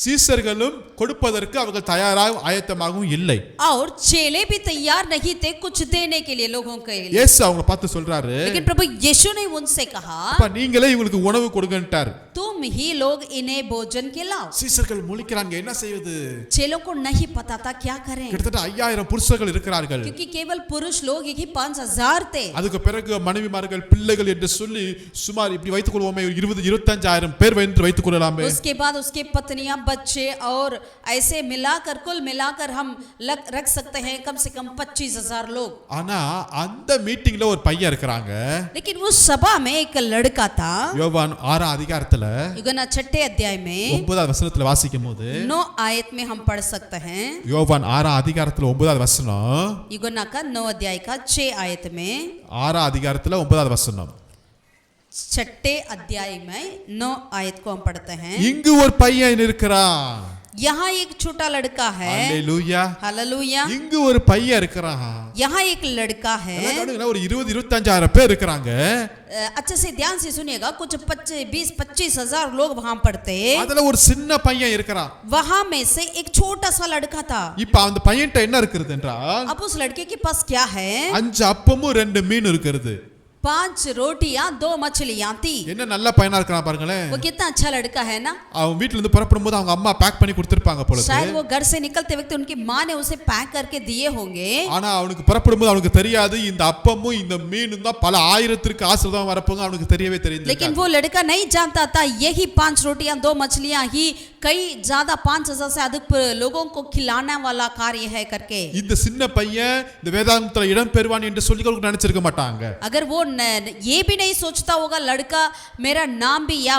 சீசர்களும் கொடுப்பதற்கு அவர்கள் தயாராக ஆயத்தமாகவும் இல்லை. और चेले भी तैयार नहीं थे कुछ देने के लिए लोगों के लिए. இயேசு அவங்களை பார்த்து சொல்றாரு, लेकिन प्रभु यीशु ने उनसे कहा, அப்ப நீங்களே இவங்களுக்கு உணவு கொடுங்கன்ட்டார். तुम ही लोग इन्हें भोजन खिलाओ. சீசர்கள் முழிக்கிறாங்க, என்ன செய்வது? चेलों को नहीं पता था क्या करें, கிட்டத்தட்ட 5000 புருஷர்கள் இருக்கிறார்கள். क्योंकि केवल पुरुष लोग ही 5000 थे. அதுக்கு பிறகு மனைவிமார்கள் பிள்ளைகள் என்று சொல்லி சுமார் இப்படி வைத்துக் கொள்வோமே 20-25,000 பேர் என்று வைத்துக் கொள்ளலாமே. उसके बाद उसके पत्नियां बच्चे और ऐसे मिलाकर कुल मिलाकर हम रख सकते हैं कम से कम 25,000 लोग. ஆனா அந்த மீட்டிங்ல ஒரு பையன் இருக்கிறாங்க. लेकिन उस सभा में एक लड़का था. யோவான் 6 அதிகாரத்துல यूहन्ना 6 अध्याय में 9வது வசனத்துல வாசிக்கும்போது 9 आयत में हम पढ़ सकते हैं. யோவான் 6 அதிகாரத்துல 9வது வசனம், यूहन्ना का 9 अध्याय का 6 आयत में 6 அதிகாரத்துல 9வது வசனம், 6 अध्याय में 9 आयत को हम पढ़ते हैं. இங்கு ஒரு பையன் இருக்கிறான். यहाँ एक छोटा लड़का है. அல்லேலூயா. हालेलुया. இங்கு ஒரு பையன் இருக்கிறான். यहाँ एक लड़का है. ஒரு 20-25,000 பேர் இருக்கிறாங்க. अच्छे से ध्यान से सुनिएगा, कुछ 20-25,000 लोग वहां पढ़ते. அதுல ஒரு சின்ன பையன் இருக்கிறான். वहां में से एक छोटा सा लड़का था. இப்ப அந்த பையன்ட்ட என்ன இருக்குது என்றால், अब उस लड़के के पास क्या है? 5 அப்பமும் 2 மீன் இருக்கிறது. 5 रोटियां 2 मछलियां थी. என்ன நல்ல பையனா இருக்கான் பாருங்களேன். वो कितना अच्छा लड़का है ना. அவன் வீட்ல இருந்து புறப்படும் போது அவங்க அம்மா பேக் பண்ணி கொடுத்திருப்பாங்க போல. शायद वो घर से निकलते वक्त उनकी माँ ने उसे पैक करके दिए होंगे. ஆனா அவனுக்கு புறப்படும் போது அவனுக்கு தெரியாது இந்த அப்பமும் இந்த மீனும் தான் பல ஆயிரத்திற்கு ஆசீர்வாதம் வரப்போங்க. அவனுக்கு தெரியவே தெரியாது. लेकिन वो लड़का नहीं जानता था यही 5 रोटियां 2 मछलियां ही कई ज्यादा 5,000 से अधिक लोगों को खिलाने वाला कार्य है करके. இந்த சின்ன பையன் இந்த வேதாந்தத்துல இடம் பெறுவான் என்று சொல்லி கூட நினைச்சிருக்க மாட்டாங்க. अगर वो ये भी नहीं सोचता होगा लड़का मेरा नाम भी या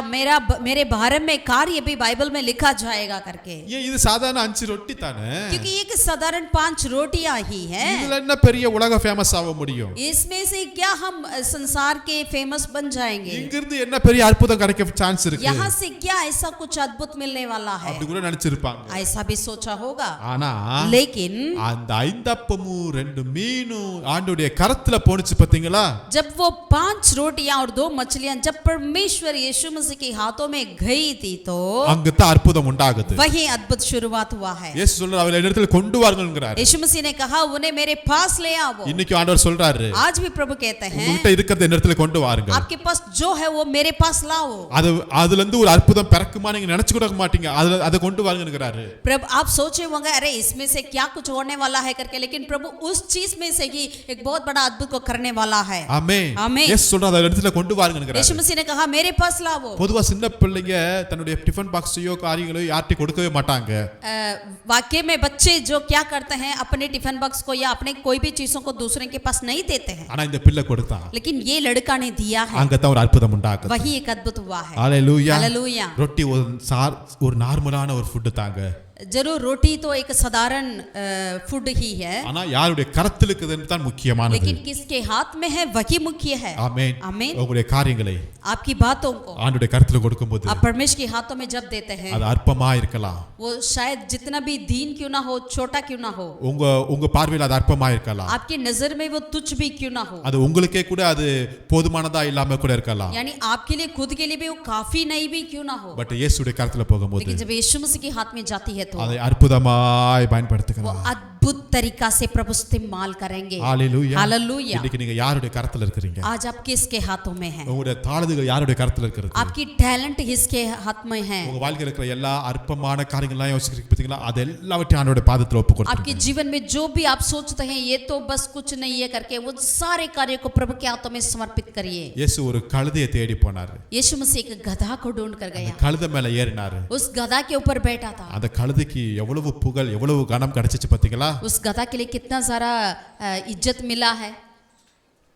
मेरे बारे में कार्य भी बाइबल में लिखा जाएगा करके. ये இது சாதாரண 5 ரொட்டி தானே. क्योंकि एक साधारण 5 रोटियां ही है. இதுல என்ன பெரிய உலக ஃபேமஸ் ஆக முடியும்? इसमें से क्या हम संसार के फेमस बन जाएंगे? இங்கிருந்து என்ன பெரிய அற்புதம் கிடைக்க சான்ஸ் இருக்கு? यहाँ से क्या ऐसा कुछ अद्भुत मिलने वाला है? அப்படி கூட நினைச்சிருப்பாங்க. ऐसा भी सोचा होगा. ஆனா लेकिन அந்த 5 அப்பமும் 2 மீனும் ஆண்டவருடைய கரத்துல போனுச்சு பாத்தீங்களா? जब वो 5 रोटियां और 2 मछलियां जब परमेश्वर यीशु मसीह के हाथों में गई थी तो அங்கதான் அற்புதம் உண்டாகுது. वही अद्भुत शुरुआत हुआ है. இயேசு சொல்றார் அவளை என்னிடத்தில் கொண்டு வாருங்கள்ங்கறார். यीशु मसीह ने कहा उन्हें मेरे पास ले आओ. இன்னைக்கு ஆண்டவர் சொல்றாரு, आज भी प्रभु कहते हैं உங்ககிட்ட இருக்கிறத என்னிடத்தில் கொண்டு வாருங்க. आपके पास जो है वो मेरे पास लाओ. அதுல இருந்து ஒரு அற்புதம் பிறக்குமா நீங்க நினைச்சு கூட மாட்டீங்க. அதை கொண்டு வாருங்கங்கறாரு. प्रभु आप सोचे होंगे अरे इसमें से क्या कुछ होने वाला है करके, लेकिन प्रभु उस चीज में से ही एक बहुत बड़ा अद्भुत को करने वाला है. ஆமென். ஆமென். இயேசு சொல்றார் அதை இடத்துல கொண்டு வாருங்கங்கறாரு. यीशु मसीह ने कहा मेरे पास लाओ. பொதுவா சின்ன பிள்ளைங்க தன்னுடைய டிஃபன் பாக்ஸையோ காரியங்களோ யார்ட்டி கொடுக்கவே மாட்டாங்க. वाक्य में बच्चे जो क्या करते हैं अपने टिफिन बॉक्स को या अपने कोई भी चीजों को दूसरे के पास नहीं देते हैं. ஆனா இந்த பிள்ளை கொடுத்தான். लेकिन ये लड़का ने दिया है. அங்கதான் ஒரு அற்புதம் உண்டாகுது. वही एक अद्भुत हुआ है. ஹalleluya. हालेलुया. ரொட்டி ஒரு நார்மலான ஒரு ஃபுட் தாங்க. जरूर रोटी तो एक साधारण फूड ही है. ஆனா யாருடைய கரத்தில் இருக்குதுன்னு தான் முக்கியமானது. लेकिन किसके हाथ में है वही मुख्य है. ஆமென். आमीन. உங்களுடைய காரியங்களை आपकी बातों को ஆண்டவருடைய கரத்தில் கொடுக்கும்போது आप परमेश्वर के हाथों में जब देते हैं அது அற்பமா இருக்கலாம். वो शायद जितना भी दीन क्यों ना हो, छोटा क्यों ना हो, உங்க பார்வையில் அது அற்பமா இருக்கலாம். आपकी नजर में वो तुच्छ भी क्यों ना हो, அது உங்களுக்கே கூட அது போதுமானதா இல்லாம கூட இருக்கலாம். यानी आपके लिए खुद के लिए भी वो काफी नहीं भी क्यों ना हो, பட் இயேசுடைய கரத்தில் போகும்போது लेकिन जब यीशु मसीह के हाथ में जाती है तो அதை அற்புதமாய் वो பயன்படுத்துகிறார். अद्भुत तरीका से प्रभु इस्तेमाल करेंगे. ஹalleluya. हालेलुया. இன்னைக்கு நீங்க யாருடைய கரத்தில் இருக்கீங்க? आज आप किसके हाथों में हैं? உங்களுடைய தாளந்துகள் யாருடைய கரத்தில் இருக்கிறது? आपकी टैलेंट किसके हाथ में है? உங்க வாழ்க்கையில் இருக்கிற எல்லா அற்பமான காரியங்கள்லாம் யோசிக்கிறீங்க பாத்தீங்களா? அது எல்லாவற்றையும் ஆண்டவருடைய பாதத்தில் ஒப்பு கொடுத்துருங்க. आपके जीवन में जो भी आप सोचते हैं ये तो बस कुछ नहीं है करके वो सारे कार्यों को प्रभु के हाथों में समर्पित करिए. இயேசு ஒரு கழுதையை தேடி போனார். यीशु मसीह एक गधा को ढूंढ कर गया. கழுதை மேல ஏறினார். उस गधा के ऊपर बैठा था. அந்த கழுதைக்கு எவ்வளவு புகழ் எவ்வளவு கனம் கிடைச்சிச்சு பாத்தீங்களா? उस गधा के लिए कितना सारा इज्जत मिला है.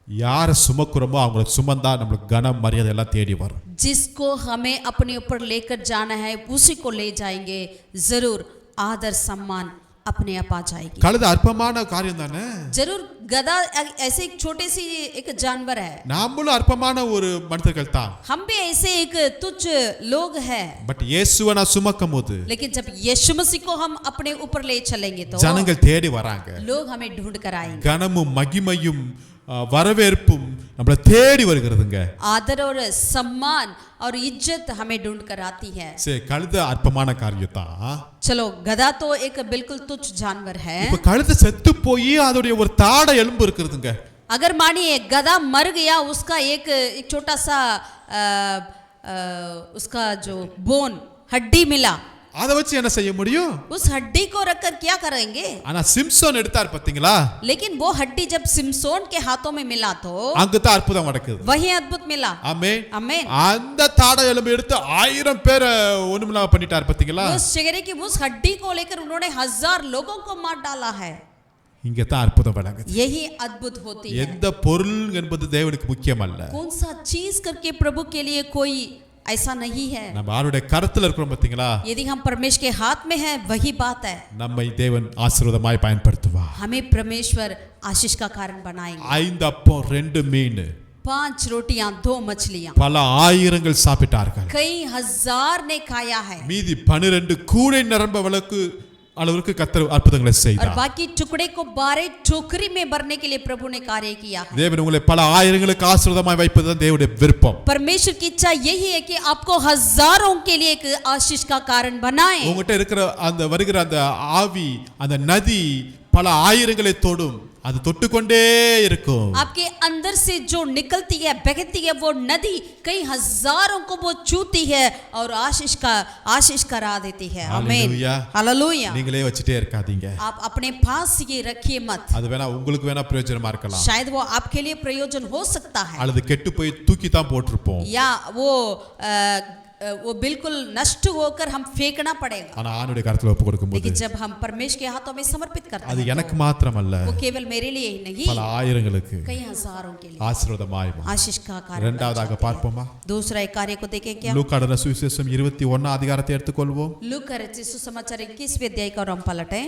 யார சுமக்குறோமோ அவங்களை சுமந்தா நம்மளுக்கு கனம் மரியாதை எல்லாம் தேடி வரும். जिसको हमें अपने ऊपर लेकर जाना है उसी को ले जाएंगे, जरूर आदर सम्मान अपने आप आ जाएगी. கழுதை அற்பமான காரியம் தானே? जरूर गधा ऐसे एक छोटे सी एक जानवर है. நாமளும் அற்பமான ஒரு மனிதர்கள் தான். हम भी ऐसे एक तुच्छ लोग हैं. பட் இயேசுவை நான் சுமக்கும்போது लेकिन जब यीशु मसीह को हम अपने ऊपर ले चलेंगे तो ஜனங்கள் தேடி வராங்க. लोग हमें ढूंढ कर आएंगे. கனமும் மகிமையும் 100% 100% 100% 100% வரவேற்பும் நம்மளை தேடி வருகிறதுங்க. आदर और सम्मान और इज्जत हमें ढूंढ कर आती है. சரி, கழுத அற்பமான காரியத்தான். चलो, गधा तो एक बिल्कुल तुच्छ जानवर है. இப்ப கழுத செத்து போய் அதோடைய ஒரு தாடை எலும்பு இருக்குதுங்க. अगर मानिए गधा मर गया, उसका एक छोटा सा उसका जो बोन हड्डी मिला, அதை வச்சு என்ன செய்ய முடியும்? उस हड्डी को रखकर क्या करेंगे? ஆனா சிம்சோன் எடுத்தார் பாத்தீங்களா? लेकिन वो हड्डी जब सिमसोन के हाथों में मिला तो அங்கதான் அற்புதம் நடக்குது. वही अद्भुत मिला. ஆமென். आमीन. அந்த தாடை எலும்பு எடுத்து 1000 பேரை ஒண்ணுமில்லாம பண்ணிட்டார் பாத்தீங்களா? उस चेहरे की उस हड्डी को लेकर उन्होंने 1000 लोगों को मार डाला है. இங்க தான் அற்புதம் நடக்குது. यही अद्भुत होती है. எந்த பொருள் என்பது தேவனுக்கு முக்கியம் அல்ல. कौन सा चीज करके प्रभु के लिए कोई ऐसा नहीं है. நம்ம ஆளுடைய கரத்துல இருக்கிறோம் பாத்தீங்களா? यदि हम परमेश्वर के हाथ में हैं, वही बात है. நம்மை தேவன் ஆசீர்வாதமாய் பயன்படுத்துவார். हमें परमेश्वर आशीष का कारण बनाएंगे. 5 அப்பம் 2 மீன், 5 रोटियां 2 मछलियां, பல ஆயிரங்கள் சாப்பிட்டார்கள். कई हजार ने खाया है. மீதி 12 கூடை நிரம்ப விளக்கு அளவுக்கு கர்த்தர் அற்புதங்களை और செய்தார். बाकी टुकड़े को 12 टोकरी में भरने के लिए प्रभु ने कार्य किया है. தேவன் உங்களை பல ஆயிரங்களுக்கு ஆசீர்வாதமாய் வைப்பதுதான் தேவனுடைய விருப்பம். परमेश्वर की इच्छा यही है कि आपको हजारों के लिए एक आशीष का कारण बनाए. உங்ககிட்ட இருக்கிற அந்த வருகிற அந்த ஆவி, அந்த நதி பல ஆயிரங்களை தொடும். அது தொட்டுக்கொண்டே இருக்கும். आपके अंदर से जो निकलती है, बहती है, वो नदी कई हजारों को वो छूती है और आशीष करा देती है. आमीन. हालेलुया. हालेलुया. நீங்களே வச்சிட்டே இருக்காதீங்க. आप अपने पास ये रखिए मत. அது வேணா உங்களுக்கு வேணா பிரயோஜனமா இருக்கலாம். शायद वो आपके लिए प्रयोजन हो सकता है, அல்லது கெட்டு போய் தூக்கி தான் போட்டுருப்போம். या वो बिल्कुल नष्ट होकर हम फेंकना पड़ेगा. ஆனா ஆணுடைய கரத்துல ஒப்பு கொடுக்கும்போது लेकिन जब हम परमेश्वर के हाथों में समर्पित करते அது हैं, எனக்கு மாத்திரமல்ல, वो केवल मेरे लिए ही नहीं, பல ஆயிரங்களுக்கு कई हजारों के लिए ஆசீர்வாதமாய் आशीष का कारण. இரண்டாவதாக பார்ப்போமா? दूसरा एक कार्य को देखें क्या? லூக்கான சுவிசேஷம் 21 அதிகாரத்தை எடுத்துக்கொள்வோம். लूका रचित सुसमाचार 21वें अध्याय का हम पलटें.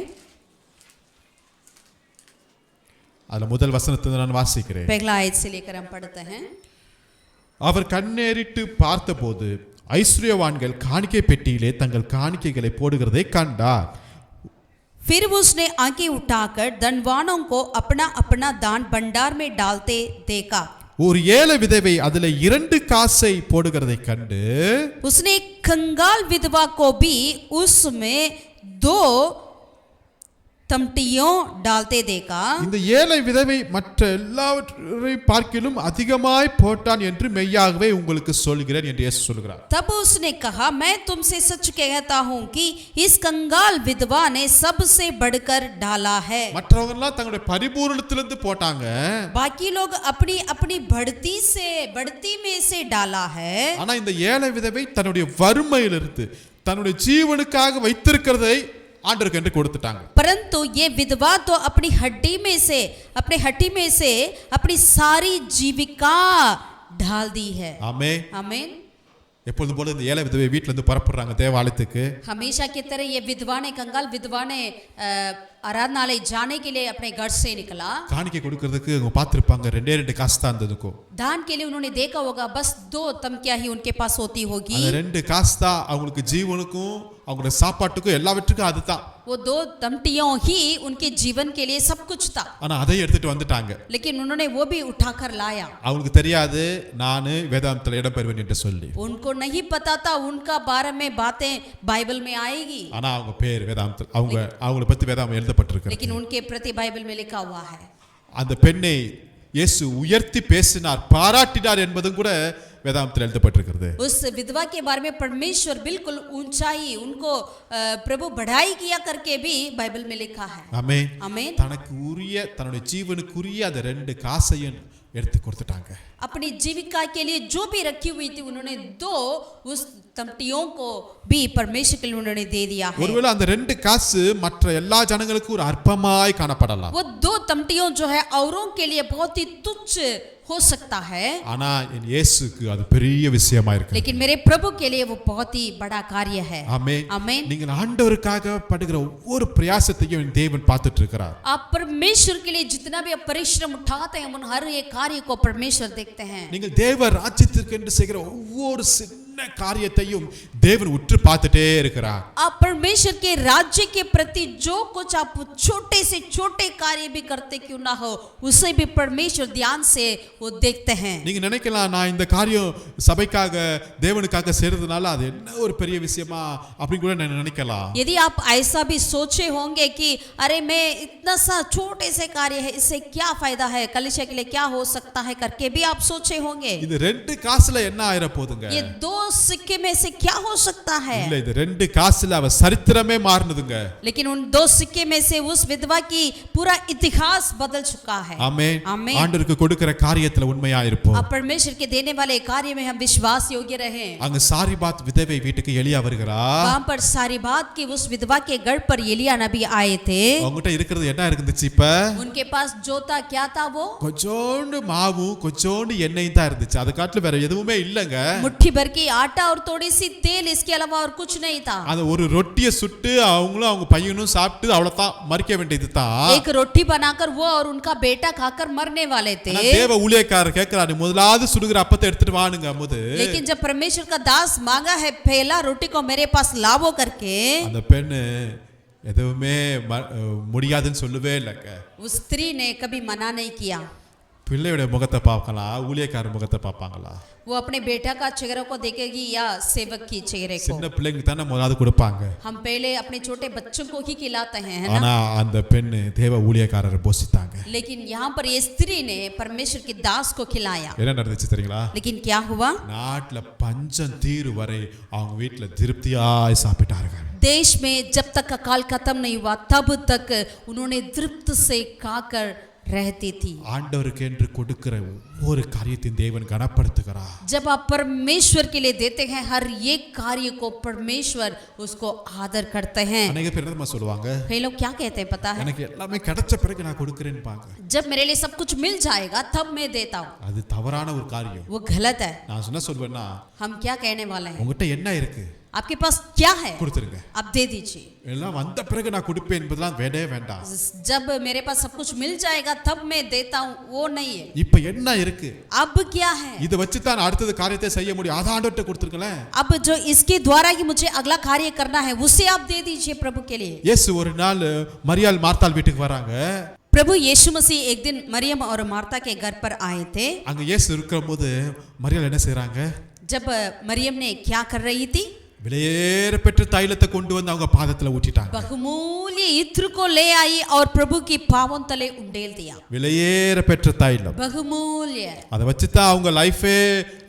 அதுல முதல் வசனத்தை நான் வாசிக்கிறேன். पहला आयत से लेकर हम पढ़ते हैं. அவர் கண்ணேறிட்டு பார்த்தபோது ஐஸ்வர்யவான்கள் காணிக்கை பெட்டியிலே தங்கள் காணிக்கைகளை போடுகிறதை கண்டார். फिर उसने आंखें उठाकर धनवानों को अपना अपना दान भंडार में डालते देखा. ஒரு ஏழை விதவை அதுல 2 காசை போடுகிறதை கண்டு उसने एक कंगाल विधवा को भी उसमें 2 तमटियों डालते देखा. இந்த ஏழை விதவை மற்ற எல்லாவற்றை பார்க்கிலும் அதிகமாய் போட்டான் என்று மெய்யாகவே உங்களுக்கு சொல்கிறேன் என்று இயேசு சொல்கிறார். तब उसने कहा, मैं तुमसे सच कहता हूं कि इस कंगाल विधवा ने सबसे बढ़कर डाला है. மற்றவங்க எல்லாம் தங்களுடைய பரிபூரணத்திலிருந்து போட்டாங்க. बाकी लोग अपनी अपनी बढ़ती में से डाला है. ஆனா இந்த ஏழை விதவை தன்னுடைய வறுமையிலிருந்து தன்னுடைய ஜீவனுக்காக வைத்திருக்கிறதை ஆண்டவருக்கு என்று கொடுத்துட்டாங்க. परंतु ये विधवा तो अपनी हड्डी में से अपनी सारी जीविका ढाल दी है. ஆமென். आमीन. எப்பொழுதும் போல இந்த ஏழை விதவை வீட்டுல இருந்து புறப்படுறாங்க தேவாலயத்துக்கு. हमेशा की तरह ये विधवा ने, कंगाल विधवा ने आराधनालय जाने के लिए अपने घर से निकला. காணிக்கை கொடுக்கிறதுக்கு அவங்க பார்த்திருப்பாங்க 2 காசு தான் இருந்ததுக்கும். दान के लिए उन्होंने देखा होगा, बस 2 तमकियां ही उनके पास होती होगी. அந்த 2 காசு தான் அவங்களுக்கு ஜீவனுக்கும் அவங்களோட சாப்பாட்டுக்கும் எல்லாவற்றுக்கும் அதுதான். वो 2 तमटियों ही उनके जीवन के लिए सब कुछ था. ஆனா அதை எடுத்துட்டு வந்துட்டாங்க. लेकिन उन्होंने वो भी उठाकर लाया. அவங்களுக்கு தெரியாது நான் வேதாந்தத்துல இடம் பெறுவேன் என்று சொல்லி. उनको नहीं पता था उनका बारे में बातें बाइबल में आएगी. ஆனா அவங்க பேர் வேதாந்தத்துல அவங்கள பத்தி வேதாகம் எழுதப்பட்டிருக்கு. लेकिन उनके प्रति बाइबल में लिखा हुआ है. அந்த பெண்ணை இயேசு உயர்த்தி பேசினார், பாராட்டினார் என்பதும் கூட வேதாகமத்தில் எழுதப்பட்டிருக்கிறது. उस विधवा के बारे में परमेश्वर बिल्कुल ऊंचाई, उनको प्रभु बढ़ाई किया करके भी बाइबल में लिखा है. ஆமென். आमीन. தனக்கு உரிய தன்னுடைய ஜீவனுக்குரிய அந்த 2 காசையும் எடுத்து கொடுத்துட்டாங்க. अपनी जीविका के लिए जो भी रखी हुई थी उन्होंने 2 उस तमटियों को भी परमेश्वर के लिए उन्होंने दे दिया है. ஒருவேளை அந்த 2 காசு மற்ற எல்லா ஜனங்களுக்கும் ஒரு அற்பமாய் காணப்படலாம். वो 2 तमटियों जो है औरों के लिए बहुत ही तुच्छ हो सकता है. ஆனா இயேசுக்கு அது பெரிய விஷயமா இருக்கு. लेकिन मेरे प्रभु के लिए वो बहुत ही बड़ा कार्य है. ஆமென். आमीन. நீங்கள் ஆண்டவருக்காக படுகிற ஒவ்வொரு பிரயாசத்தையும் தேவன் பார்த்துட்டு இருக்கிறார். आप परमेश्वर के लिए जितना भी आप परिश्रम उठाते हैं, उन हर एक कार्य को परमेश्वर देखते हैं. நீங்கள் தேவ ராஜ்யத்திற்கு என்று செய்கிற ஒவ்வொரு சின்ன காரியத்தையும் தேவன் உற்று பார்த்துட்டே இருக்கிறார். आप परमेश्वर के राज्य के प्रति जो कुछ आप छोटे से छोटे कार्य भी करते क्यों ना हो, उसे भी परमेश्वर ध्यान से वो देखते हैं. நீங்க நினைக்கலாம் நான் இந்த காரியம் சபைக்காக தேவனுக்காக செய்யறதுனால அது என்ன ஒரு பெரிய விஷயமா அப்படி கூட நினைக்கலாம். यदि आप ऐसा भी सोचे होंगे कि अरे मैं इतना सा छोटे से कार्य है, इससे क्या फायदा है, कलीसिया के लिए क्या हो सकता है करके भी आप सोचे होंगे. இது ரெண்டு காசுல என்ன ஆயிர போதுங்க? ये 2 सिक्के में से क्या हो सकता है? இல்ல இது ரெண்டு காசுல அவ சரித்திரமே மாறுனதுங்க. लेकिन उन 2 सिक्के में से उस विधवा की पूरा इतिहास बदल चुका है. ஆமென். आमीन. ஆண்டவருக்கு கொடுக்கிற காரியத்துல உண்மையா இருப்போம். अब परमेश्वर के देने वाले कार्य में हम विश्वास योग्य रहे. அங்க சாரிபாத் விதவை வீட்டுக்கு எலியா வருகிறார். वहां पर सारीबात की उस विधवा के घर पर एलिया नबी आए थे. அவங்ககிட்ட இருக்கிறது என்ன இருந்துச்சு? இப்ப उनके पास जो था क्या था? वो கொஞ்சோண்டு மாவும் கொஞ்சோண்டு எண்ணெயும் தான் இருந்துச்சு. அது காட்டுல வேற எதுவுமே இல்லங்க. मुट्ठी भर की आटा और थोड़ी सी तेल, इसके अलावा और कुछ नहीं था. அந்த ஒரு ரொட்டியை சுட்டு அவங்களும் அவங்க பையனும் சாப்பிட்டு அவ்வளவுதான் மறிக்க வேண்டியது தான். एक रोटी बनाकर वो और उनका बेटा खाकर मरने वाले थे. தேவ ஊழியக்காரர் கேக்குறாரு, முதலாவது சுடுகிற அப்பத்தை எடுத்துட்டு வானுங்க முது. लेकिन जब परमेश्वर का दास मांगा है पहला रोटी को मेरे पास लावो करके, அந்த பெண்ணு எதுவுமே முடியாதுன்னு சொல்லவே இல்லைங்க. उस स्त्री ने कभी मना नहीं किया. பிள்ளையோட முகத்தை பார்க்கலாம், ஊழியக்காரர் முகத்தை பார்ப்பாங்களா? वो अपने बेटा का चेहरा को देखेगी या सेवक की चेहरे को? சின்ன பிள்ளைங்களுக்கு தானே முதலாவது கொடுப்பாங்க. हम पहले अपने छोटे बच्चों को ही खिलाते हैं, है ஆனா ना? அந்த பெண்ணு தேவ ஊழியக்காரரை போஷித்தாங்க. लेकिन यहाँ पर ये स्त्री ने परमेश्वर के दास को खिलाया. என்ன நடந்துச்சு தெரியுங்களா? लेकिन क्या हुआ? நாட்டுல பஞ்சம் தீரு வரை அவங்க வீட்டுல திருப்தியாய் சாப்பிட்டார்கள். देश में जब तक अकाल खत्म नहीं हुआ तब तक उन्होंने तृप्त से खाकर रहती थी. ஆண்டவருக்கு என்று கொடுக்கிற ஒவ்வொரு காரியத்தையும் தேவன் கனப்படுத்துகிறார். जब आप परमेश्वर के लिए देते हैं हर एक कार्य को परमेश्वर उसको आदर करते हैं. अनेक பேர் என்ன சொல்லுவாங்க? कई लोग क्या कहते हैं पता है? எனக்கு எல்லாமே கிடைச்ச பிறகு நான் கொடுக்கிறேன்னு பாங்க. जब मेरे लिए सब कुछ मिल जाएगा तब मैं देता हूँ. அது தவறான ஒரு காரியம். वो गलत है. நான் என்ன சொல்வேன்னா, हम क्या कहने वाले हैं? உங்ககிட்ட என்ன இருக்கு आपके पास क्या है? கொடுத்துருங்க. आप दे दीजिए. எல்லாம் வந்த பிறகு நான் கொடுப்பேன் என்பதெல்லாம் வேண்டவே வேண்டாம். जब मेरे पास सब कुछ मिल जाएगा तब मैं देता हूँ, वो नहीं है. இப்ப என்ன இருக்கு? अब क्या है? இத வச்சு தான் அடுத்த காரியத்தை செய்ய முடியும். அத ஆண்டவர்ட்ட கொடுத்துருங்களேன். अब जो इसके द्वारा ही मुझे अगला कार्य करना है उसे आप दे दीजिए प्रभु के लिए. இயேசு ஒரு நாள் மரியாள் மார்த்தாள் வீட்டுக்கு வராங்க. प्रभु यीशु मसीह एक दिन मरियम और मार्था के घर पर आए थे. அங்க இயேசு இருக்கும்போது மரியாள் என்ன செய்றாங்க? जब मरियम ने क्या कर रही थी? விலையேற பெற்ற தைலத்தை கொண்டு வந்து அவங்க பாதத்துல ஊற்றிட்டாங்க. बहुमूल्य इत्र को ले आई और प्रभु की पावन तले उंडेल दिया. விலையேற பெற்ற தைலம். बहुमूल्य. அதை வச்சு தான் அவங்க லைஃபே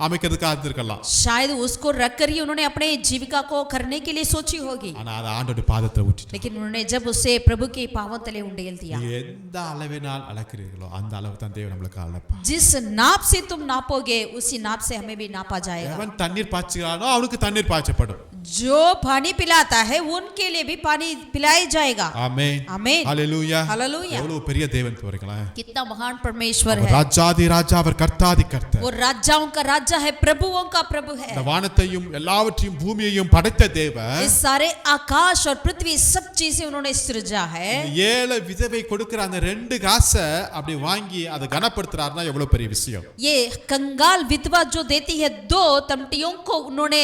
அமைக்கிறதுக்கு ஆத்திருக்கலாம். शायद उसको रखकर ही उन्होंने अपने जीविका को करने के लिए सोची होगी. ஆனா அதை ஆண்டவருடைய பாதத்துல ஊற்றிட்டாங்க. लेकिन उन्होंने जब उसे प्रभु के पावन तले उंडेल दिया. எந்த அளவினால் அளக்கிறீர்களோ அந்த அளவு தான் தேவன் நம்மளுக்கு அளப்பார். जिस नाप से तुम नापोगे उसी नाप से हमें भी नापा जाएगा. அவன் தண்ணீர் பாய்ச்சுகிறானோ அவனுக்கு தண்ணீர் பாய்ச்சப்படும். जो पानी पिलाता है उनके लिए भी पानी पिलाया जाएगा. ஆமென். आमीन. ஹalleluya. हालेलुया. எவ்வளவு பெரிய தேவன் பாருங்களா. कितना महान परमेश्वर அவர் है. ராஜாதி ராஜா, அவர் கர்த்தாதி கர்த்தர். वो राजाओं का राजा है, प्रभुओं का प्रभु है. இந்த வானத்தையும் எல்லாவற்றையும் பூமியையும் படைத்த தேவன் इस सारे आकाश और पृथ्वी सब चीजें उन्होंने सृजा है. ஏழை விதவை கொடுக்கிற அந்த 2 காசை அப்படி வாங்கி அதை கனப்படுத்துறாருன்னா எவ்வளவு பெரிய விஷயம். ये कंगाल विधवा जो देती है 2 तमटियों को उन्होंने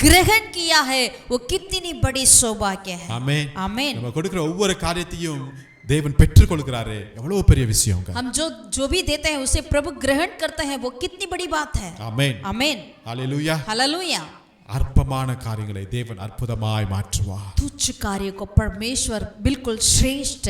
ग्रहण किया है, वो कितनी बड़ी सौभाग्य है. ஆமென். आमीन. நம்ம கொடுக்கிற ஒவ்வொரு காரியத்தையும் தேவன் பெற்றுக்கொள்கிறாரே எவ்வளவு பெரிய விஷயங்க. हम जो भी देते हैं उसे प्रभु ग्रहण करते हैं, वो कितनी बड़ी बात है. ஆமென். आमीन. ஹalleluya. हालेलुया. அற்பமான காரியங்களை தேவன் அற்புதமாய் மாற்றுவார். तुच्छ कार्य को परमेश्वर बिल्कुल श्रेष्ठ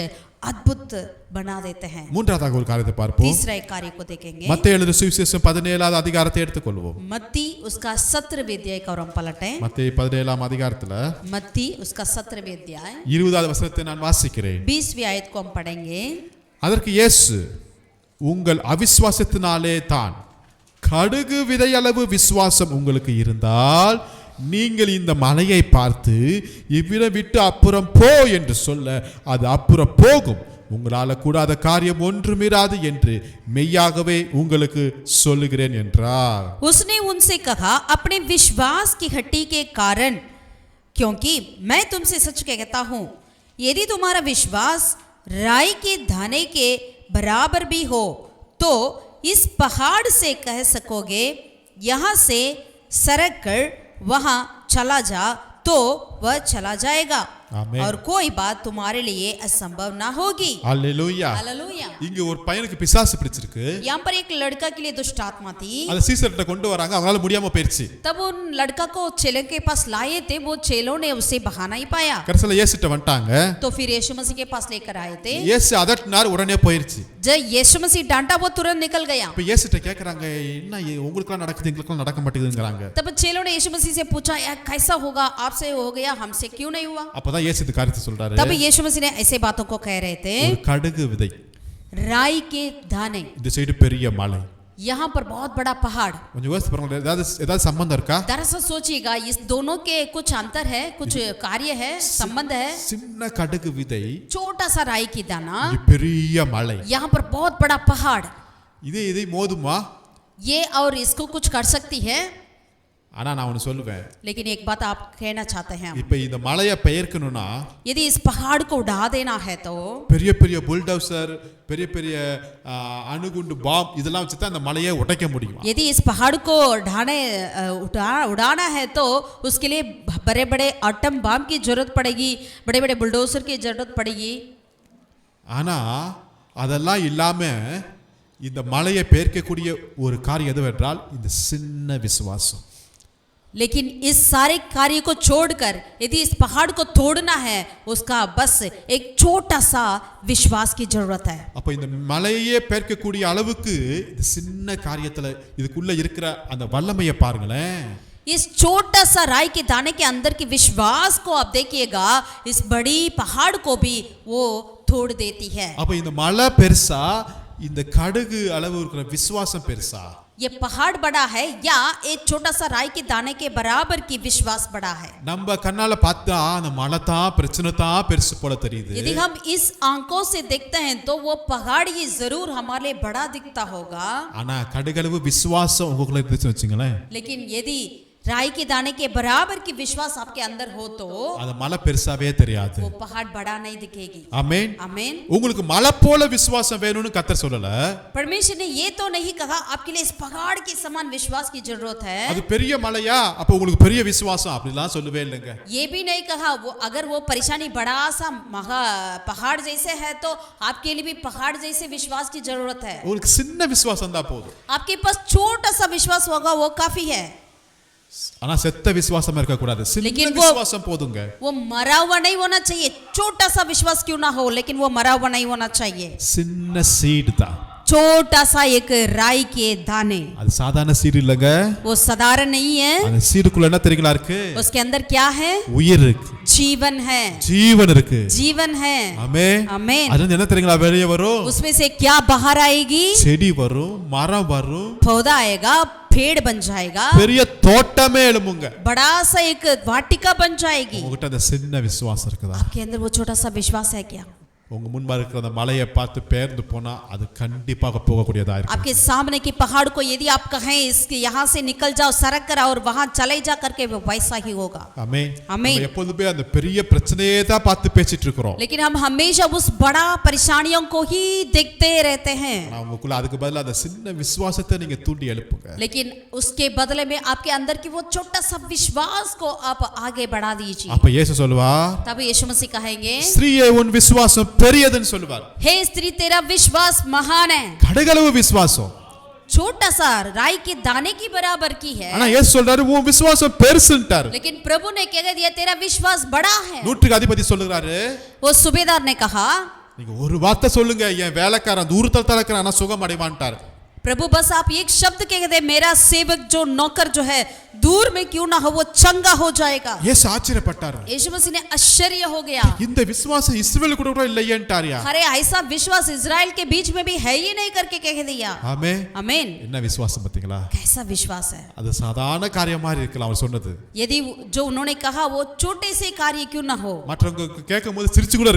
अद्भुत बना देते हैं. மூன்றாவதாக ஒரு காரியத்தை பார்ப்போம். तीसरा एक कार्य को देखेंगे. மத்தேயு எழுதின சுவிசேஷம் 17வது அதிகாரத்தை எடுத்துக்கொள்வோம். मत्ती उसका 17वें अध्याय का हम पलटें. மத்தேயு 17ஆம் அதிகாரத்துல मत्ती उसका 17वें अध्याय 20வது வசனத்தை நான் வாசிக்கிறேன். 20वीं आयत को हम पढ़ेंगे. அதற்கு இயேசு, உங்கள் அவிசுவாசத்தினாலே தான், கடுகு விதையளவு விசுவாசம் உங்களுக்கு இருந்தால் நீங்கள் இந்த மலையை பார்த்து இவ்விடம் விட்டு அப்புறம் போ என்று சொல்ல அது அப்புறம் போகும், உங்களால கூடாத காரியம் ஒன்றுமிராது என்று மெய்யாகவே உங்களுக்கு சொல்லுகிறேன் என்றார். उसने उनसे कहा, अपने विश्वास की हड्डी के कारण, क्योंकि मैं तुमसे सच कहता हूँ, यदि तुम्हारा विश्वास राई के दाने के बराबर भी हो तो इस पहाड़ से कह सकोगे, यहाँ से सरक कर वहां चला जा तो वह चला जाएगा आमीन। और कोई बात तुम्हारे लिए असंभव ना होगी। அல்லேலூயா. हालेलुया। இங்க ஒரு பையனுக்கு பிசாசு பிடிச்சிருக்கு. यहाँ पर एक लड़का के लिए दुष्ट आत्मा थी। அத சீசர்ட்ட கொண்டு வராங்க, அவங்களால முடியாம போயிருச்சு. तब उन लड़का को चेलों के पास लाए थे, वो चेलों ने उसे बहाना ही पाया। கடைசில இயேசுட்ட வந்துட்டாங்க. तो फिर यीशु मसीह के पास लेकर आए थे। இயேசு அதட்டினார், உடனே போயிருச்சு. जब यीशु मसीह डांटा वो तुरंत निकल गया। இப்ப இயேசுட்ட கேக்குறாங்க, என்ன உங்களுக்குலாம் நடக்குது எங்களுக்குலாம் நடக்க மாட்டேங்குதுங்கறாங்க. तब चेलों ने यीशु मसीह से पूछा, यार कैसा होगा, आपसे हो गया हमसे क्यों नहीं हुआ। அப்பதான் இயேசு இந்த காரியத்தை சொல்றாரு. तब यीशु मसीह ने ऐसे बातों को कह रहे थे। ஒரு கடுகு விதை, राई के दाने, இந்த சைடு பெரிய மலை, यहाँ पर बहुत बड़ा पहाड़। கொஞ்சம் யோசிச்சு பாருங்க, ஏதாவது சம்பந்தம் இருக்கா? दरअसल सोचिएगा इस दोनों के कुछ अंतर है, कुछ कार्य है, संबंध है। சின்ன கடுகு விதை, छोटा सा राई की दाना, இங்க பெரிய மலை, यहाँ पर बहुत बड़ा पहाड़, இதை மோதுமா? ये और इसको कुछ कर सकती है। ஆனா நான் ஒன்னு சொல்லுவேன், लेकिन एक बात आप कहना चाहते हैं, இப்ப இந்த மலையை பெயர்க்கணும்னா यदि इस पहाड़ को उड़ा देना है तो பெரிய பெரிய புல்டோசர், பெரிய பெரிய அணுகுண்டு பாம் இதெல்லாம் வச்சு தான் அந்த மலையை உடைக்க முடியும். यदि इस पहाड़ को उड़ाना है तो उसके लिए बड़े बड़े एटम बम की जरूरत पड़ेगी, बड़े बड़े बुलडोजर की जरूरत पड़ेगी। ஆனா அதெல்லாம் இல்லாம இந்த மலையை பெயர்க்கக்கூடிய ஒரு காரியம் எதுவென்றால் இந்த சின்ன விசுவாசம். लेकिन इस सारे कार्य को छोड़कर यदि इस पहाड़ को तोड़ना है, उसका बस एक छोटा सा विश्वास की जरूरत है। அப்ப இந்த மலையே பெயர்க்கக்கூடிய அளவுக்கு இந்த சின்ன காரியத்துல இதுக்குள்ள இருக்கிற அந்த வல்லமையை பாருங்களேன். इस छोटा सा राई के दाने के अंदर के विश्वास को आप देखिएगा, इस बड़ी पहाड़ को भी वो तोड़ देती है। அப்ப இந்த மலை பெருசா, இந்த கடுகு அளவு இருக்கிற விசுவாசம் பெருசா? ये पहाड़ बड़ा है या एक छोटा सा राई के दाने के बराबर की विश्वास बड़ा है? நம்ம கண்ணால பார்த்தா அந்த மலை தான் பிரச்சனை தான் பெருசு போல தெரியுது. यदि हम इस आंखों से देखते हैं तो वो पहाड़ ये जरूर हमारे लिए बड़ा दिखता होगा। ஆனா கடுகளவு விசுவாசம் உங்களுக்குள்ள இருந்துச்சு வச்சுங்களேன், लेकिन यदि राई के दाने के बराबर की विश्वास आपके अंदर हो तो அந்த மலை பெருசாவே தெரியாது. वो पहाड़ बड़ा नहीं दिखेगी। ஆமென். आमीन। உங்களுக்கு மலை போல விசுவாசம் வேணும்னு கர்த்தர் சொல்லல. परमेश्वर ने ये तो नहीं कहा आपके लिए इस पहाड़ के समान विश्वास की जरूरत है। அது பெரிய மலையா, அப்ப உங்களுக்கு பெரிய விசுவாசம் அப்படிலாம் சொல்லவே இல்லைங்க. ये भी नहीं कहा वो अगर वो परेशानी बड़ा सा महा पहाड़ जैसे है तो आपके लिए भी पहाड़ जैसे विश्वास की जरूरत है। உங்களுக்கு சின்ன விசுவாசம் தான் போதும். आपके पास छोटा सा विश्वास होगा वो काफी है। ஆனா செத்த விசுவாசமா இருக்க கூடாது, சின்ன लेकिन விசுவாசம் போதுங்க. वो मरा हुआ नहीं होना चाहिए। छोटा सा विश्वास क्यों ना हो, लेकिन वो मरा हुआ नहीं होना चाहिए। சின்ன சீடு தான், छोटा सा एक राई के दाने, அது சாதாரண சீடு இல்லங்க. वो साधारण नहीं है। அந்த சீடுக்குள்ள என்ன தெரியுங்களா இருக்கு? उसके अंदर क्या है? உயிர் இருக்கு, जीवन है, ஜீவன் இருக்கு. जीवन है। ஆமென். आमीन। அது என்ன தெரியுங்களா வெளியே வரும்? उसमें से क्या बाहर आएगी? செடி வரும், மரம் வரும், पौधा आएगा, पेड़ बन जाएगा, பெரிய தோட்டமே எழும்புங்க. बड़ा सा एक वाटिका बन जाएगी। உங்ககிட்ட அந்த சின்ன விசுவாசம் இருக்குதா? आपके अंदर वो छोटा सा विश्वास है क्या? உங்க முன்பா இருக்கிற அந்த மலையை பார்த்து பெயர்ந்து போனா அது கண்டிப்பாக போகக்கூடியதா இருக்கும். आपके सामने की पहाड़ को यदि आप कहें इसके यहाँ से निकल जाओ, सरक कर और वहां चले जा करके वो वैसा ही होगा। ஆமென். ஆமென். நம்ம எப்பொழுதுமே அந்த பெரிய பிரச்சனையே தான் பார்த்து பேசிட்டு இருக்கிறோம். लेकिन हम हमेशा उस बड़ा परेशानियों को ही देखते रहते हैं। ஆனா உங்களுக்குள்ள அதுக்கு பதிலா அந்த சின்ன விசுவாசத்தை நீங்க தூண்டி எழுப்புங்க. लेकिन उसके बदले में आपके अंदर की वो छोटा सा विश्वास को आप आगे बढ़ा दीजिए। அப்ப இயேசு சொல்வார், तब यीशु मसीह कहेंगे, ஸ்திரீயே உன் விசுவாசம் பெரியதுன்னு சொல்வார். हे स्त्री तेरा विश्वास महान है। கடுகளவு விசுவாசம், छोटा सा राई के दाने की बराबर की है। ஆனா இயேசு சொல்றாரு உன் விசுவாசம் பெருசுன்ட்டார். लेकिन प्रभु ने कह दिया तेरा विश्वास बड़ा है। நூற்றுக்கு அதிபதி சொல்லுகிறாரு, वो सूबेदार ने कहा, நீங்க ஒரு வார்த்தை சொல்லுங்க, என் வேலைக்காரன் தூரத்துல இருக்கிறான் ஆனா சுகம் அடைவான்ட்டார். प्रभु बस आप एक शब्द कह दे, मेरा सेवक जो नौकर जो है दूर में क्यों ना हो वो चंगा हो जाएगा। இயேசு ஆச்சரியப்பட்டார். यीशु मसीह ने आश्चर्य हो गया, இந்த விசுவாசம் இஸ்ரவேல் கூட கூட இல்லையேன்ட்டாரியா. अरे ऐसा विश्वास इजराइल के बीच में भी है ही नहीं करके कह दिया। ஆமென். आमीन। என்ன விசுவாசம் பாத்தீங்களா? कैसा विश्वास है। அது சாதாரண காரியம் மாதிரி இருக்கலாம் அவர் சொன்னது. यदि जो उन्होंने कहा वो छोटे से कार्य क्यों ना हो। மற்றவங்க கேட்கும்போது சிரிச்சு கூட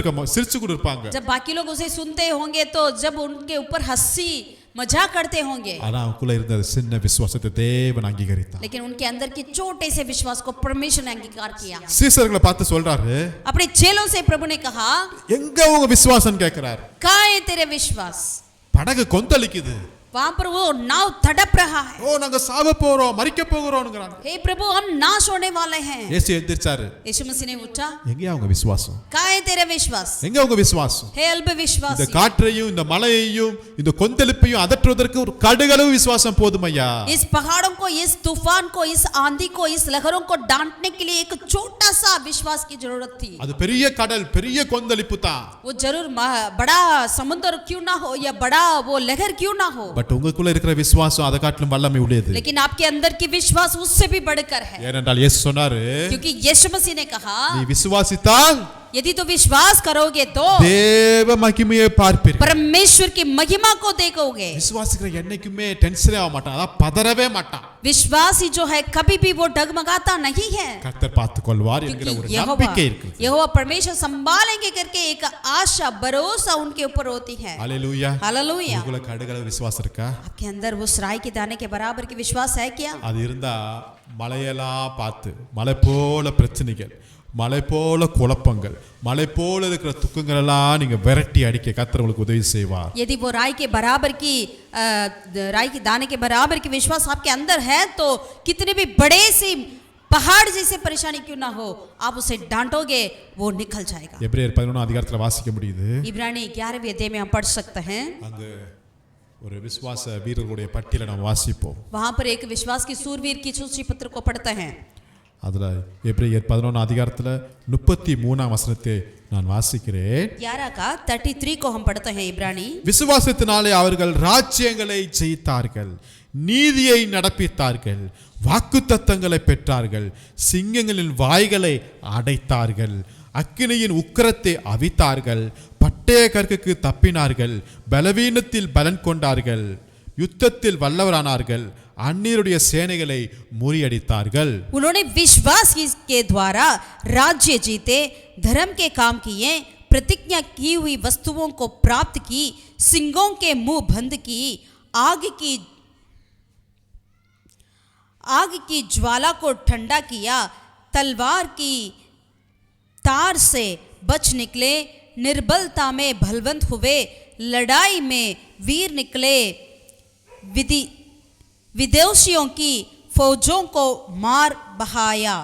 இருப்பாங்க. जब बाकी लोग उसे सुनते होंगे तो जब उनके ऊपर हंसी मजाक करते होंगे, ஆனா அவங்களுக்குள்ள இருந்த சின்ன விசுவாசத்தை தேவன் அங்கீகரித்தார். लेकिन उनके अंदर के छोटे से विश्वास को परमेश्वर ने अंगीकार किया। சீசர்களை பார்த்து சொல்றாரு, अपने चेलों से प्रभु ने कहा, எங்க உங்க விசுவாசம் கேட்கிறார். कहाँ है तेरे विश्वास। படகு கொந்தளிக்குது, वहां पर वो नाव तड़प रहा है। ஓ நாங்க சாவ போறோம் மரிக்க போகிறோம்ங்கறாங்க. हे प्रभु हम नाश होने वाले हैं। இயேசு எந்திரிச்சாரு. यीशु मसीह ने उठा, எங்க அவங்க விசுவாசம்? कहाँ है तेरा विश्वास? எங்க அவங்க விசுவாசம்? हे अल्प இந்த विश्वासी, காற்றையும் இந்த மலையையும் இந்த கொந்தளிப்பையும் அதற்றுவதற்கு ஒரு கடுகளவு விசுவாசம் போதுமையா? इस पहाड़ों को, इस तूफान को, इस आंधी को, इस लहरों को डांटने के लिए एक छोटा सा विश्वास की जरूरत थी। அது பெரிய கடல் பெரிய கொந்தளிப்பு தான். वो जरूर बड़ा समुद्र क्यों ना हो या बड़ा वो लहर क्यों ना हो, பட் உங்களுக்குள்ள இருக்கிற விசுவாசம் அதை காட்டிலும் வல்லமை உடையது. लेकिन आपके अंदर की विश्वास उससे भी बढ़कर है। ஏனென்றால் இயேசு சொன்னாரு, क्योंकि यीशु मसीह ने कहा, நீ விசுவாசித்தால் यदि तो विश्वास करोगे तो தேவ மகிமையை பார்ப்பீர்கள். परमेश्वर की महिमा को देखोगे। விசுவாசிக்கிற என்னைக்குமே டென்ஷனே ஆக மாட்டான், அதான் பதறவே மாட்டான். विश्वासी जो है कभी भी वो डगमगाता नहीं है, கர்த்தர் பார்த்துக் கொள்வார் என்கிற ஒரு நம்பிக்கை இருக்கு. यहोवा परमेश्वर संभालेंगे करके एक आशा भरोसा उनके ऊपर होती है। ஹalleluya. हालेलुया। உங்களுக்குள்ள கடுகளவு விசுவாசம் இருக்கா? आपके अंदर उस राई के दाने के बराबर की विश्वास है क्या? அது இருந்தா மலையெல்லாம் பார்த்து மலை போல பிரச்சனைகள், மலை போல குழப்பங்கள், மலை போல இருக்கிற துக்கங்கள் எல்லாம் நீங்க விரட்டி அடிக்க கர்த்தர் உங்களுக்கு உதவி செய்வார். यदि वो राई के बराबर की राई के दाने के बराबर की विश्वास आपके अंदर है तो कितने भी बड़े सी पहाड़ जैसे परेशानी क्यों ना हो, आप उसे डांटोगे वो निकल जाएगा। எபிரேயர் 11 அதிகாரத்துல வாசிக்க முடியுது. इब्रानी 11वें अध्याय में हम पढ़ सकते हैं। அங்க ஒரு விசுவாச வீரர்களுடைய பட்டியலை நாம் வாசிப்போம். वहां पर एक विश्वास की सूरवीर की सूची पत्र को पढ़ते हैं। அதுல எபிரேயர் 11 அதிகாரத்துல 33 வசனத்தை நான் வாசிக்கிறேன். 11 का 33 को हम पढ़ते हैं। इब्रानी, விசுவாசத்தினாலே அவர்கள் ராஜ்யங்களை ஜெயித்தார்கள், நீதியை நடப்பித்தார்கள், வாக்குத்தத்தங்களை பெற்றார்கள், சிங்கங்களின் வாய்களை அடைத்தார்கள், அக்கினியின் உக்கிரத்தை அவித்தார்கள், பட்டய கற்குக்கு தப்பினார்கள், பலவீனத்தில் பலன் கொண்டார்கள், யுத்தத்தில் வல்லவரானார்கள், அந்நியருடைய சேனைகளை முறியடித்தார்கள். उन्होंने विश्वास के द्वारा राज्य जीते, धर्म के काम किए, प्रतिज्ञा की हुई वस्तुओं को प्राप्त की, सिंगों के मुंह बंद की, आग की ज्वाला को ठंडा किया, तलवार की तार से बच निकले, निर्बलता में बलवंत हुए, लड़ाई में वीर निकले, विदेशियों की फौजों को मार बहाया।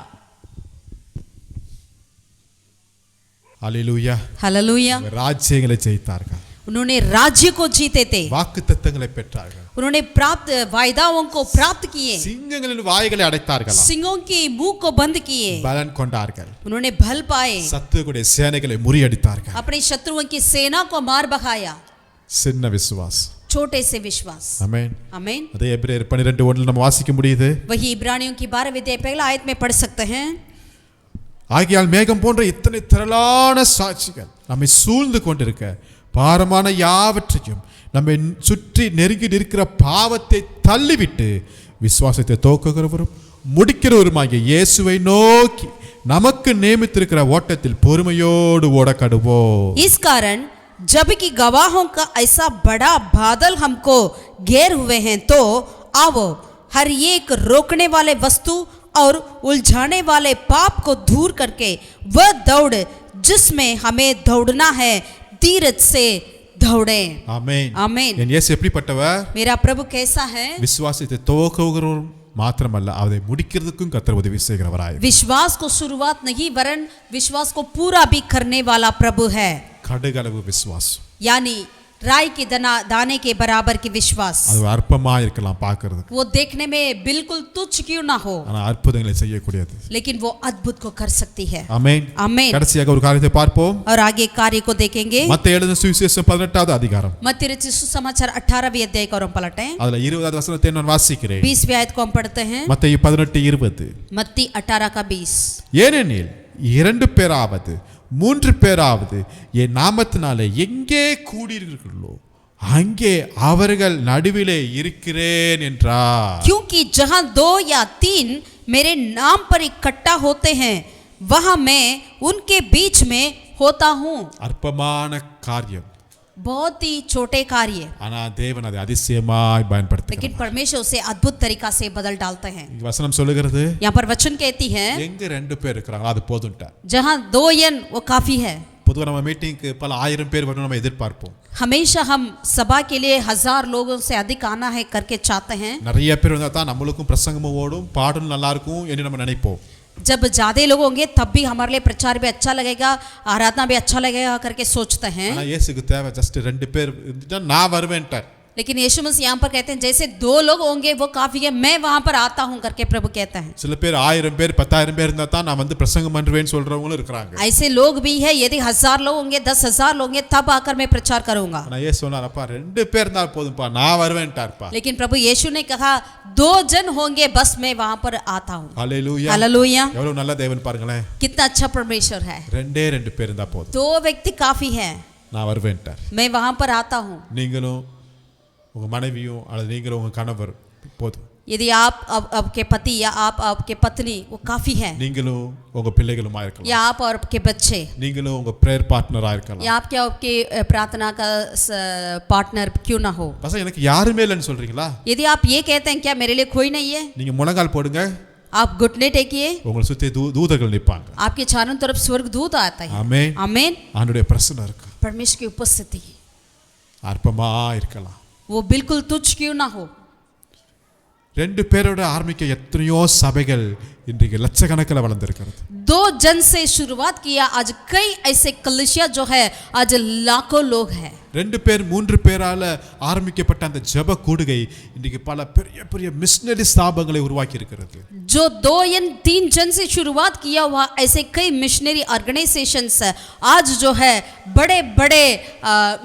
அல்லேலூயா. हालेलुया। ராஜ்யங்களை ஜெயித்தார்கள், उन्होंने राज्य को जीते थे, வாக்குத்தத்தங்களை பெற்றார்கள், उन्होंने प्राप्त वायदाओं को प्राप्त किए, சிங்கங்களின் வாய்களை அடைத்தார்கள், सिंहों की मुंह को बंद किए, பலன் கொண்டார்கள், उन्होंने भल पाए, சத்துருடைய சேனைகளை முறியடித்தார்கள். अपने शत्रुओं की सेना को मार बहाया। சின்ன விசுவாசம். छोटे से विश्वास। ஆமென். आमीन। அதே எபிரேயர் 12:1 நம்ம வாசிக்க முடியுது. वही इब्रानियों की 12वें अध्याय पहला आयत में पढ़ सकते हैं। ஆகையால் மேகம் போன்ற இத்தனை திரளான சாட்சிகள் நம்மை சூழ்ந்து கொண்டிருக்க, பாரமான யாவற்றையும் நம்மை சுற்றி நெருங்கி நிற்கிற பாவத்தை தள்ளிவிட்டு, விசுவாசத்தை தோக்குகிறவரும் முடிக்கிறவருமாகிய இயேசுவை நோக்கி நமக்கு நியமித்திருக்கிற ஓட்டத்தில் பொறுமையோடு ஓட கடுவோம். इस कारण जबकि गवाहों का ऐसा बड़ा बादल हमको घेर हुए हैं, तो आओ हर एक रोकने वाले वस्तु और उलझाने वाले पाप को दूर करके वह दौड़ जिसमें हमें दौड़ना है, धीरज से दौड़े। ஆமென். आमीन। என் இயேசு எப்படிப்பட்டவர்? मेरा प्रभु कैसा है? விசுவாசத்தை துவக்குகிறவரும் மாத்திரமல்ல, அதை முடிக்கிறதுக்கும் கர்த்தர் உதவி செய்கிறவராய். विश्वास को शुरुआत नहीं वरन विश्वास को पूरा भी करने वाला प्रभु है। கடுகளவு விசுவாசம். यानी राई के दाने के बराबर की विश्वास। அது அற்பமா இருக்கலாம் பார்க்கிறதுக்கு, वो देखने में बिल्कुल तुच्छ क्यों ना हो, ஆனா அற்புதங்களை செய்யக்கூடியது. लेकिन वो अद्भुत को कर सकती है। ஆமென். आमीन। கடைசியாக ஒரு காரியத்தை பார்ப்போம். और आगे कार्य को देखेंगे। மத்தேயு எழுதின சுவிசேஷம் 18வது அதிகாரம், मत्ती रचित सुसमाचार 18वें अध्याय को हम पलटें। அதுல 20வது வசனத்தை நான் வாசிக்கிறேன். 20वें आयत को हम पढ़ते हैं। மத்தேயு 18:20. मत्ती 18 का 20। ஏனெனில் 2 பேராவது 3 பேராவது என் நாமத்தினாலே எங்கே கூடியிருக்கிறீர்களோ அங்கே அவர்கள் நடுவிலே இருக்கிறேன் என்றார். क्योंकि जहां 2 या 3 मेरे नाम पर इकट्ठा होते हैं, वहां मैं उनके बीच में होता हूं। அற்பமான காரியம், बहुत ही छोटे कार्य, ஆனா தேவன் அதை அதிசயமாய் लेकिन பயன்படுத்துகிறார். परमेश्वर उसे अद्भुत तरीका से बदल डालते हैं। வசனம் சொல்லுகிறது, यहाँ पर वचन कहती है, எங்க 2 பேர் இருக்கிறாங்க அது போதும்டா. जहाँ 2 वो काफी है। பொதுவாக நம்ம மீட்டிங்க்கு பல ஆயிரம் பேர் வரணும் நம்ம எதிர்பார்ப்போம். हमेशा हम सभा के लिए 1000 लोगों से अधिक आना है करके चाहते हैं. நிறைய பேர் வந்தா தான் நம்மளுக்கும் பிரசங்கமும் ஓடும், பாடலும் நல்லா இருக்கும் என்று நம்ம நினைப்போம். जब ज्यादा लोग होंगे तब भी हमारे लिए प्रचार भी अच्छा लगेगा, आराधना भी अच्छा लगेगा करके सोचते हैं. ஆனா இயேசுக்கு தேவை ஜஸ்ட் 2 பேர் இருந்துட்டா நான் வருவேன்ட்டார். लेकिन यीशु मसीह यहाँ पर कहते हैं जैसे 2 लोग होंगे वो काफी है, मैं वहां पर आता हूं करके प्रभु कहता है. சில பேர் 1000 பேர் 10000 பேர் இருந்தா தான் நான் வந்து பிரசங்கம் பண்ணுவேன்னு சொல்றவங்களும் இருக்காங்க. ऐसे लोग भी है, यदि 1000 लोग होंगे 10,000 लोग होंगे तब आकर मैं प्रचार करूंगा. ஆனா இயேசு சொன்னாரப்பா 2 பேர் இருந்தா போதும்பா நான் வருவேன்ட்டார்ப்பா. लेकिन प्रभु यीशु ने कहा 2 जन होंगे बस मैं वहां पर आता हूं. ஹalleluya. हालेलुया. எவ்வளவு நல்ல தேவன் பாருங்களேன். कितना अच्छा परमेश्वर है. 2 பேர் இருந்தா போதும். 2 व्यक्ति काफी है, நான் வருவேன்ட்டார். मैं वहां पर आता हूं. நீங்களும் உங்க மனைவியும் அல்லது நீங்களும் உங்க கணவர் போதும். यदि आप आपके पति या आप आपके पत्नी वो काफी है, நீங்களும் உங்க பிள்ளைகளுமா இருக்கலாம், या आप और आपके बच्चे, நீங்களும் உங்க பிரேயர் பார்ட்னரா இருக்கலாம். या आपके आपके प्रार्थना का पार्टनर क्यों ना हो. பச எனக்கு யாருமே இல்லைன்னு சொல்றீங்களா? यदि आप ये कहते हैं क्या मेरे लिए कोई नहीं है, நீங்க முழங்கால் போடுங்க, आप घुटने टेकिए, உங்களை சுத்தி தூதர்கள் நிப்பாங்க. आपके चारों तरफ स्वर्ग दूत आता है. ஆமென். आमीन. ஆண்டவருடைய பிரசன்னம் இருக்கு. परमेश्वर की उपस्थिति அற்பமா இருக்கலாம். वो बिल्कुल तुच्छ क्यों ना हो. 2 பேரோட ஆரம்பிக்க எத்தனையோ சபைகள் இன்றைக்கு லட்சக்கணக்கில் வளர்ந்திருக்கிறது. 2 जन से शुरुआत किया, आज कई ऐसे कलीसिया जो है आज लाखों लोग हैं. 2 பேர் 3 பேரால ஆரம்பிக்கப்பட்ட அந்த ஜெப கூடுகை இன்றைக்கு பல பெரிய பெரிய மிஷனரி ஸ்தாபங்களை உருவாக்கி இருக்கிறது. जो 2 या 3 जन से शुरुआत किया हुआ ऐसे कई मिशनरी ऑर्गेनाइजेशंस आज जो है बड़े बड़े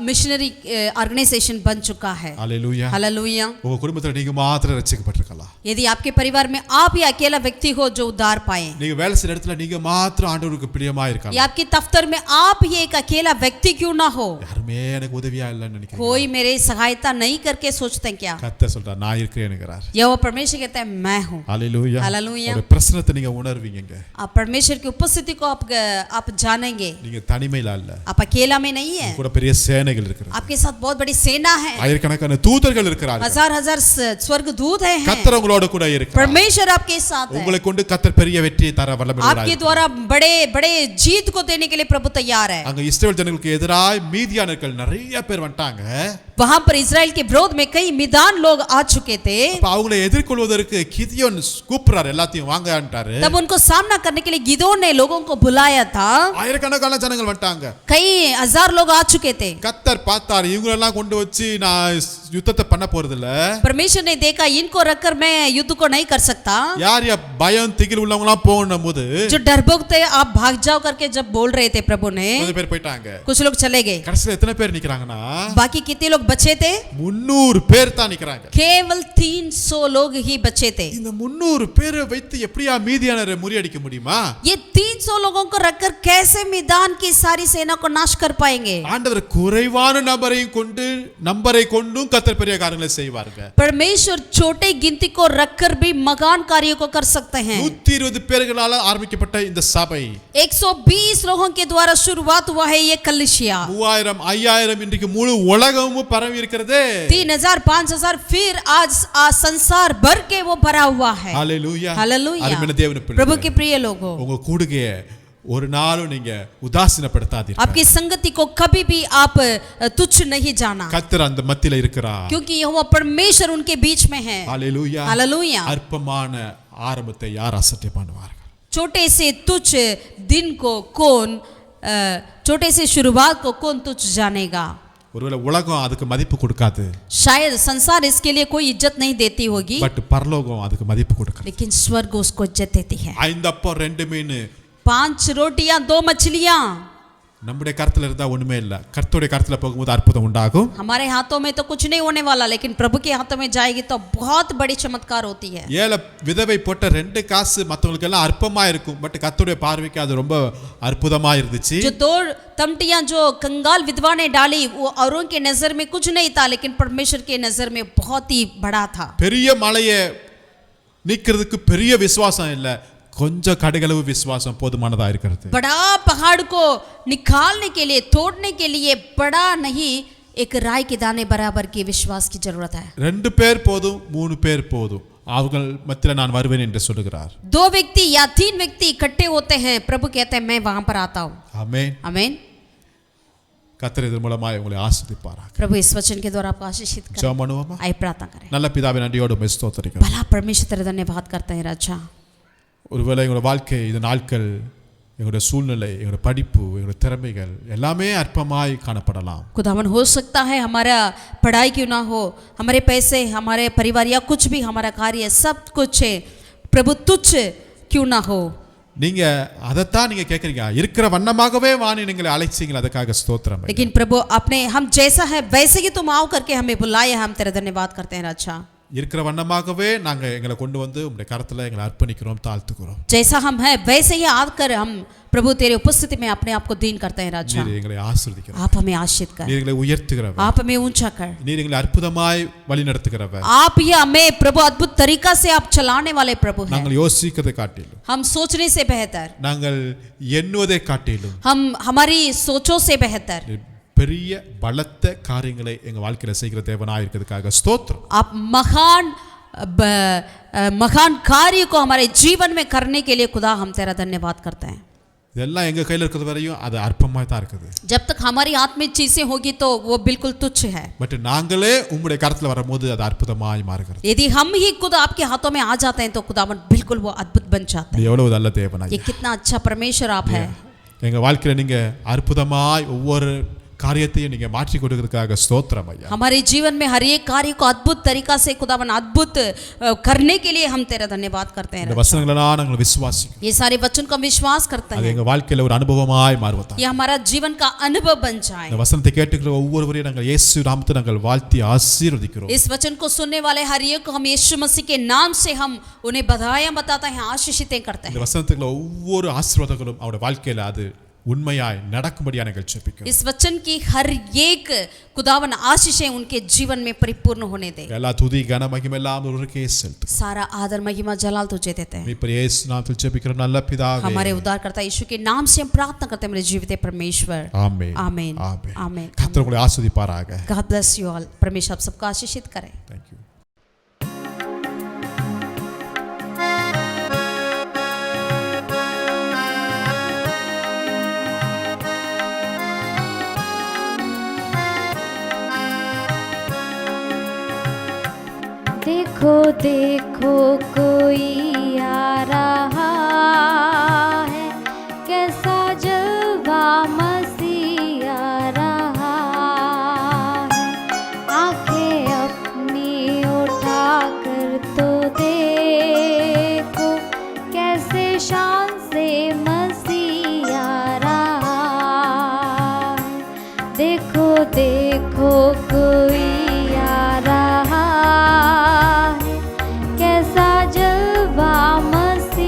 मिशनरी ऑर्गेनाइजेशन बन चुका है. ஹalleluya. हालेलुया. உங்க குடும்பத்துல நீங்க மாத்திரம் ரட்சிக்கப்பட்டிருக்கலாம். यदि आपके परिवार में आप ही अकेला व्यक्ति हो जो उद्धार पाए, நீங்க வேலை செய்யற இடத்துல நீங்க மாத்திரம் ஆண்டவருக்கு பிரியமா இருக்கலாம். या आपके दफ्तर में आप ही एक अकेला व्यक्ति क्यों ना हो, யாருமே எனக்கு உதவியா இல்லன்னு நினைக்கிறீங்க. कोई मेरे सहायता नहीं करके सोचते हैं क्या. கர்த்தர் சொல்றார் நான் இருக்கிறேன்ங்கறார். यहोवा परमेश्वर कहता है मैं हूँ. ஹalleluya. हालेलुया. ஒரு பிரசன்னத்தை நீங்க உணர்வீங்க. आप परमेश्वर की उपस्थिति को आप जानेंगे. நீங்க தனிமையில இல்ல, आप अकेला में नहीं है, கூட பெரிய சேனைகள் இருக்கிறது. आपके साथ बहुत बड़ी सेना है, ஆயிரக்கணக்கான தூதர்கள் இருக்கிறார்கள். हजार स्वर्ग दूत हैं. கர்த்தர் உங்களோட கூட இருக்கிறார். परमेश्वर आपके साथ है. உங்களை கொண்டு கர்த்தர் பெரிய வெற்றியை தர வல்லமையுள்ளவராய் आपके द्वारा बड़े बड़े जीत को देने के लिए प्रभु तैयार है. அங்க இஸ்ரவேல் ஜனங்களுக்கு எதிராய் மீதியானர்கள் நிறைய பேர் வந்துட்டாங்க. वहां पर इजराइल के विरोध में कई मैदान लोग आ चुके थे. அப்ப அவங்களை எதிர்கொள்வதற்கு கிதியோன் கூப்பிடுறார், எல்லாத்தையும் வாங்கன்றாரு. तब उनको सामना करने के लिए गिदोन ने लोगों को बुलाया था. ஆயிரக்கணக்கான ஜனங்கள் வந்துட்டாங்க. कई हजार लोग आ चुके थे. கர்த்தர் பார்த்தார், இவங்களெல்லாம் கொண்டு வச்சு நான் யுத்தத்தை பண்ண போறது இல்ல. परमेश्वर ने देखा इनको रखकर मैं युद्ध को नहीं कर सकता. யார் யா பயம் திகில் உள்ளவங்க எல்லாம் போகணும் போது जो डरपोक थे आप भाग जाओ करके जब बोल रहे थे प्रभु ने, கொஞ்சம் பேர் போயிட்டாங்க. कुछ लोग चले गए. கடைசில எத்தனை பேர் நிக்கறாங்கன்னா बाकी कितने लोग बचे थे? 300 பேர் தான் நிக்கறாங்க. केवल 300 लोग ही बचे थे. இந்த 300 பேரை வைத்து எப்படியா மீதியானரை முறியடிக்க முடியுமா? ये 300 लोगों को रखकर कैसे मैदान की सारी सेना को नाश कर पाएंगे? ஆண்டவர் குறைவான நம்பரை கொண்டும் கர்த்தர் பெரிய காரியங்களை செய்வாருங்க. परमेश्वर छोटे गिनती को रखकर भी महान कार्यों को कर सकते हैं. 120 பேர்களால ஆரம்பிக்கப்பட்ட இந்த சபை 120 लोगों के द्वारा शुरुआत हुआ है ये कलीसिया. 3000 5000 இன்றைக்கு முழு உலகமும் பரவி இருக்கிறது. 3000 5000 फिर आज संसार भर के वो भरा हुआ है. ஹalleluya. हालेलुया. அருமையான தேவனுடைய பிள்ளைகளே, प्रभु के प्रिय लोगों, உங்க கூடுகைய ஒரு நாளும் நீங்க உதாசீனப்படுத்தாதீர்கள். आपकी संगति को कभी भी आप तुच्छ नहीं जाना, கர்த்தர் அந்த மத்தியில இருக்கிறார். क्योंकि यहोवा परमेश्वर उनके बीच में है. ஹalleluya. हालेलुया. அற்பமான ஆரம்பத்தை யார் அசட்டை பண்ணுவார்கள்? छोटे से तुच्छ दिन को कौन छोटे से शुरुआत को कौन तुच्छ जानेगा? ஒருவேளை உலகம் அதுக்கு மதிப்பு கொடுக்காது, शायद संसार इसके लिए कोई इज्जत नहीं देती होगी, பட் பரலோகம் அதுக்கு மதிப்பு கொடுக்காது. लेकिन स्वर्ग उसको इज्जत देती है. 5 அப்பம் 2 மீன் 5 रोटियां 2 मछलियां நம்முடைய கருத்துல இருந்தா ஒண்ணுமே இல்ல. கர்த்தருடைய கருத்துல போகும்போது அற்புதம் உண்டாகும். हमारे हाथों में तो कुछ नहीं होने वाला, लेकिन प्रभु के हाथों में जाएगी तो बहुत बड़ी चमत्कार होती है. ஏழை விதவை போட்ட 2 காசு மத்தவங்களுக்கு எல்லாம் அற்பமா இருக்கும், பட் கர்த்தருடைய பார்வைக்கு அது ரொம்ப அற்புதமா இருந்துச்சு. जो 2 तमटियां जो कंगाल विधवा ने डाली वो औरों के नजर में कुछ नहीं था, लेकिन परमेश्वर के नजर में बहुत ही बड़ा था. பெரிய மலையை நீக்கிறதுக்கு பெரிய விசுவாசம் இல்ல, கொஞ்சம் கடுகளவு விசுவாசம் போதுமானதா இருக்கிறது. बड़ा पहाड़ को निकालने के लिए तोड़ने के लिए बड़ा नहीं, एक राई के दाने बराबर के विश्वास की जरूरत है. 2 பேர் போதும் 3 பேர் போதும், அவர்கள் மத்தியில நான் வருவேன் என்று சொல்கிறார். 2 व्यक्ति या 3 व्यक्ति इकट्ठे होते हैं, प्रभु कहते हैं मैं वहां पर आता हूं. ஆமென். आमीन. கர்த்தர் இதன் மூலமாய் உங்களை ஆசீர்வதிப்பாராக. प्रभु इस वचन के द्वारा आपको आशीषित करें। ஜெபம் பண்ணுவோமா? आइए प्रार्थना करें। நல்ல பிதாவே நன்றியோடு உம்மை ஸ்தோத்திரிக்கிறோம். भला परमेश्वर तेरा धन्यवाद करते हैं राजा। ஒருவேளை எங்களோட வாழ்க்கை இந்த நாட்கள் எங்களுடைய சூழ்நிலை எங்களுடைய படிப்பு எங்களுடைய திறமைகள் எல்லாமே அற்பமாய் காணப்படலாம். खुदावन हो सकता है हमारा पढ़ाई क्यों ना हो, हमारे पैसे, हमारे परिवार या कुछ भी हमारा कार्य सब कुछ है प्रभु तुच्छ क्यों ना हो। நீங்க அதைத்தான் நீங்க கேட்குறீங்க. இருக்கிற வண்ணமாகவே வாணி நீங்களை அழைச்சிங்களா, அதுக்காக ஸ்தோத்திரம். लेकिन प्रभु आपने हम जैसा है वैसे ही तुम आओ करके हमें बुलाया, हम तेरा धन्यवाद करते हैं राजा। இருக்கிற வண்ணமாகவே நாங்க எங்களை கொண்டு வந்து உங்களுடைய கரத்துல எங்களை அர்ப்பணிக்கிறோம், தாழ்த்துக்கிறோம். जैसा हम है वैसे ही आकर हम प्रभु तेरे उपस्थिति में अपने आप को दीन करते हैं राजा। நீர் எங்களை ஆசீர்வதிக்கிறவர், आप हमें आशीष कर, நீர் எங்களை உயர்த்துகிறவர், आप हमें ऊंचा कर, நீர் எங்களை அற்புதமாய் வழி நடத்துகிறவர். आप ये हमें प्रभु अद्भुत तरीका से आप चलाने वाले प्रभु हैं। நாங்கள் யோசிக்கிறதை காட்டிலும், हम सोचने से बेहतर, நாங்கள் எண்ணுவதை காட்டிலும் हम हमारी सोचों से बेहतर பெரிய பலத்த காரியங்களை எங்க வாழ்க்கையில செய்கிற தேவனாய் இருக்கிறதுக்காக ஸ்தோத்திரம். आप महान कार्य को हमारे जीवन में करने के लिए खुदा हम तेरा धन्यवाद करते हैं। இதெல்லாம் எங்க கையில இருக்கிறது வரையும் அது அற்பமாய் தான் இருக்குது. जब तक हमारी हाथ में चीजें होगी तो वो बिल्कुल तुच्छ है, பட் நாங்களே உங்களுடைய கரத்துல வரும்போது அது அற்புதமாய் மாறுகிறது. यदि हम ही खुद आपके हाथों में आ जाते हैं तो खुदावन बिल्कुल वो अद्भुत बन जाता है। இது எவ்வளவு நல்ல தேவனாய், ये कितना अच्छा परमेश्वर आप है। எங்க வாழ்க்கையில நீங்க அற்புதமாய் ஒவ்வொரு காரியத்தையும் நீங்க மாற்றி கொடுக்கிறதுக்காக ஸ்தோத்திரம் ஐயா. हमारे जीवन में हर एक कार्य को अद्भुत तरीका से खुदावन अद्भुत करने के लिए हम तेरा धन्यवाद करते இந்த हैं। வசனங்களெல்லாம் நாங்கள் விசுவாசிக்கிறோம். ये सारे वचन को हम विश्वास करते அது हैं, எங்க வாழ்க்கையில ஒரு அனுபவமாய் மாறுவதாக. ये हमारा जीवन का अनुभव बन जाए। இந்த வசனத்தை கேட்டுக்கிற ஒவ்வொருவரையும் நாங்கள் இயேசு நாமத்தில் நாங்கள் வாழ்த்தி ஆசீர்வதிக்கிறோம். इस वचन को सुनने वाले हर एक को हम यीशु मसीह के नाम से हम उन्हें बधाइयां बताते हैं, आशीषितें करते இந்த हैं। வசனத்துக்குள்ள ஒவ்வொரு ஆசீர்வாதங்களும் அவருடைய வாழ்க்கையில அது உண்மையாய் நடக்கும்படியா நாங்கள் ஜெபிக்கிறோம். इस वचन की हर एक खुदावन आशीषें उनके जीवन में परिपूर्ण होने दे। எல்லா துதி கன மகிமை எல்லாம் ஒருவருக்கே செலுத்து. सारा आदर महिमा जलाल तुझे देते हैं। இப்ப இயேசு நாமத்தில் ஜெபிக்கிறோம் நல்ல பிதாவே. हमारे उद्धारकर्ता यीशु के नाम से हम प्रार्थना करते हैं मेरे जीवित परमेश्वर। ஆமென். आमीन ஆமென். आमीन। கர்த்தர் உங்களை ஆசீர்வதிப்பாராக. God bless you all। परमेश्वर आप सबको आशीषित करे। Thank you. देखो देखो कोई आ रहा है, कैसा जलवा मसीह आ रहा है। आंखें अपनी उठा कर तो देखो, कैसे शान से मसीह आ रहा है। देखो देखो कोई आ रहा है, कैसा जलवा मसीह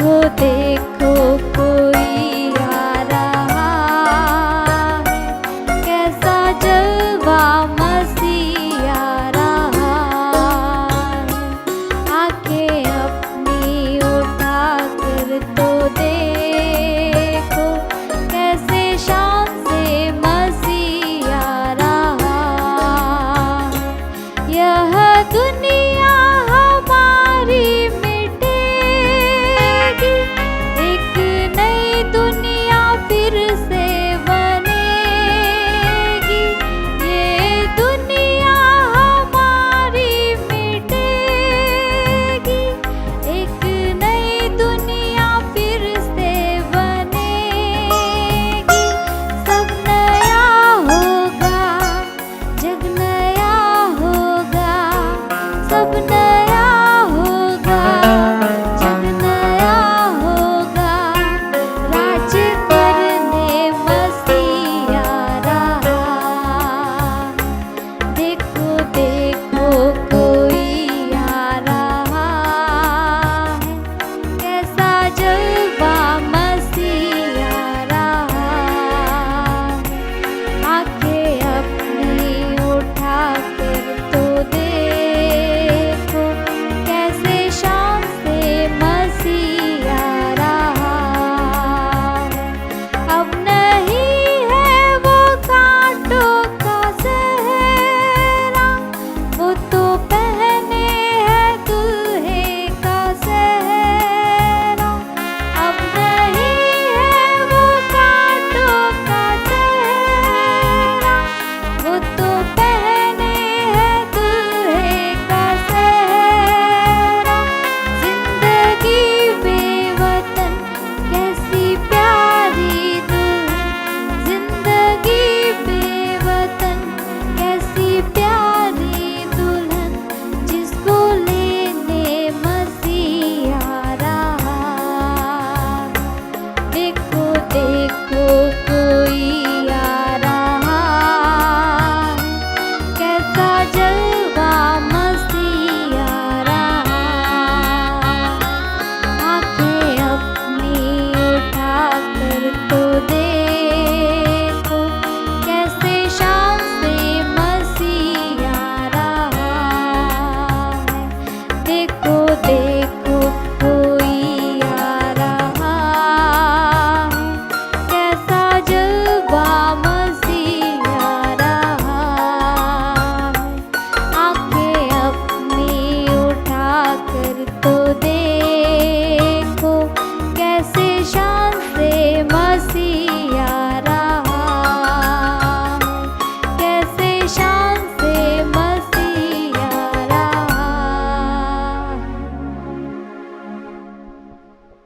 देखो देख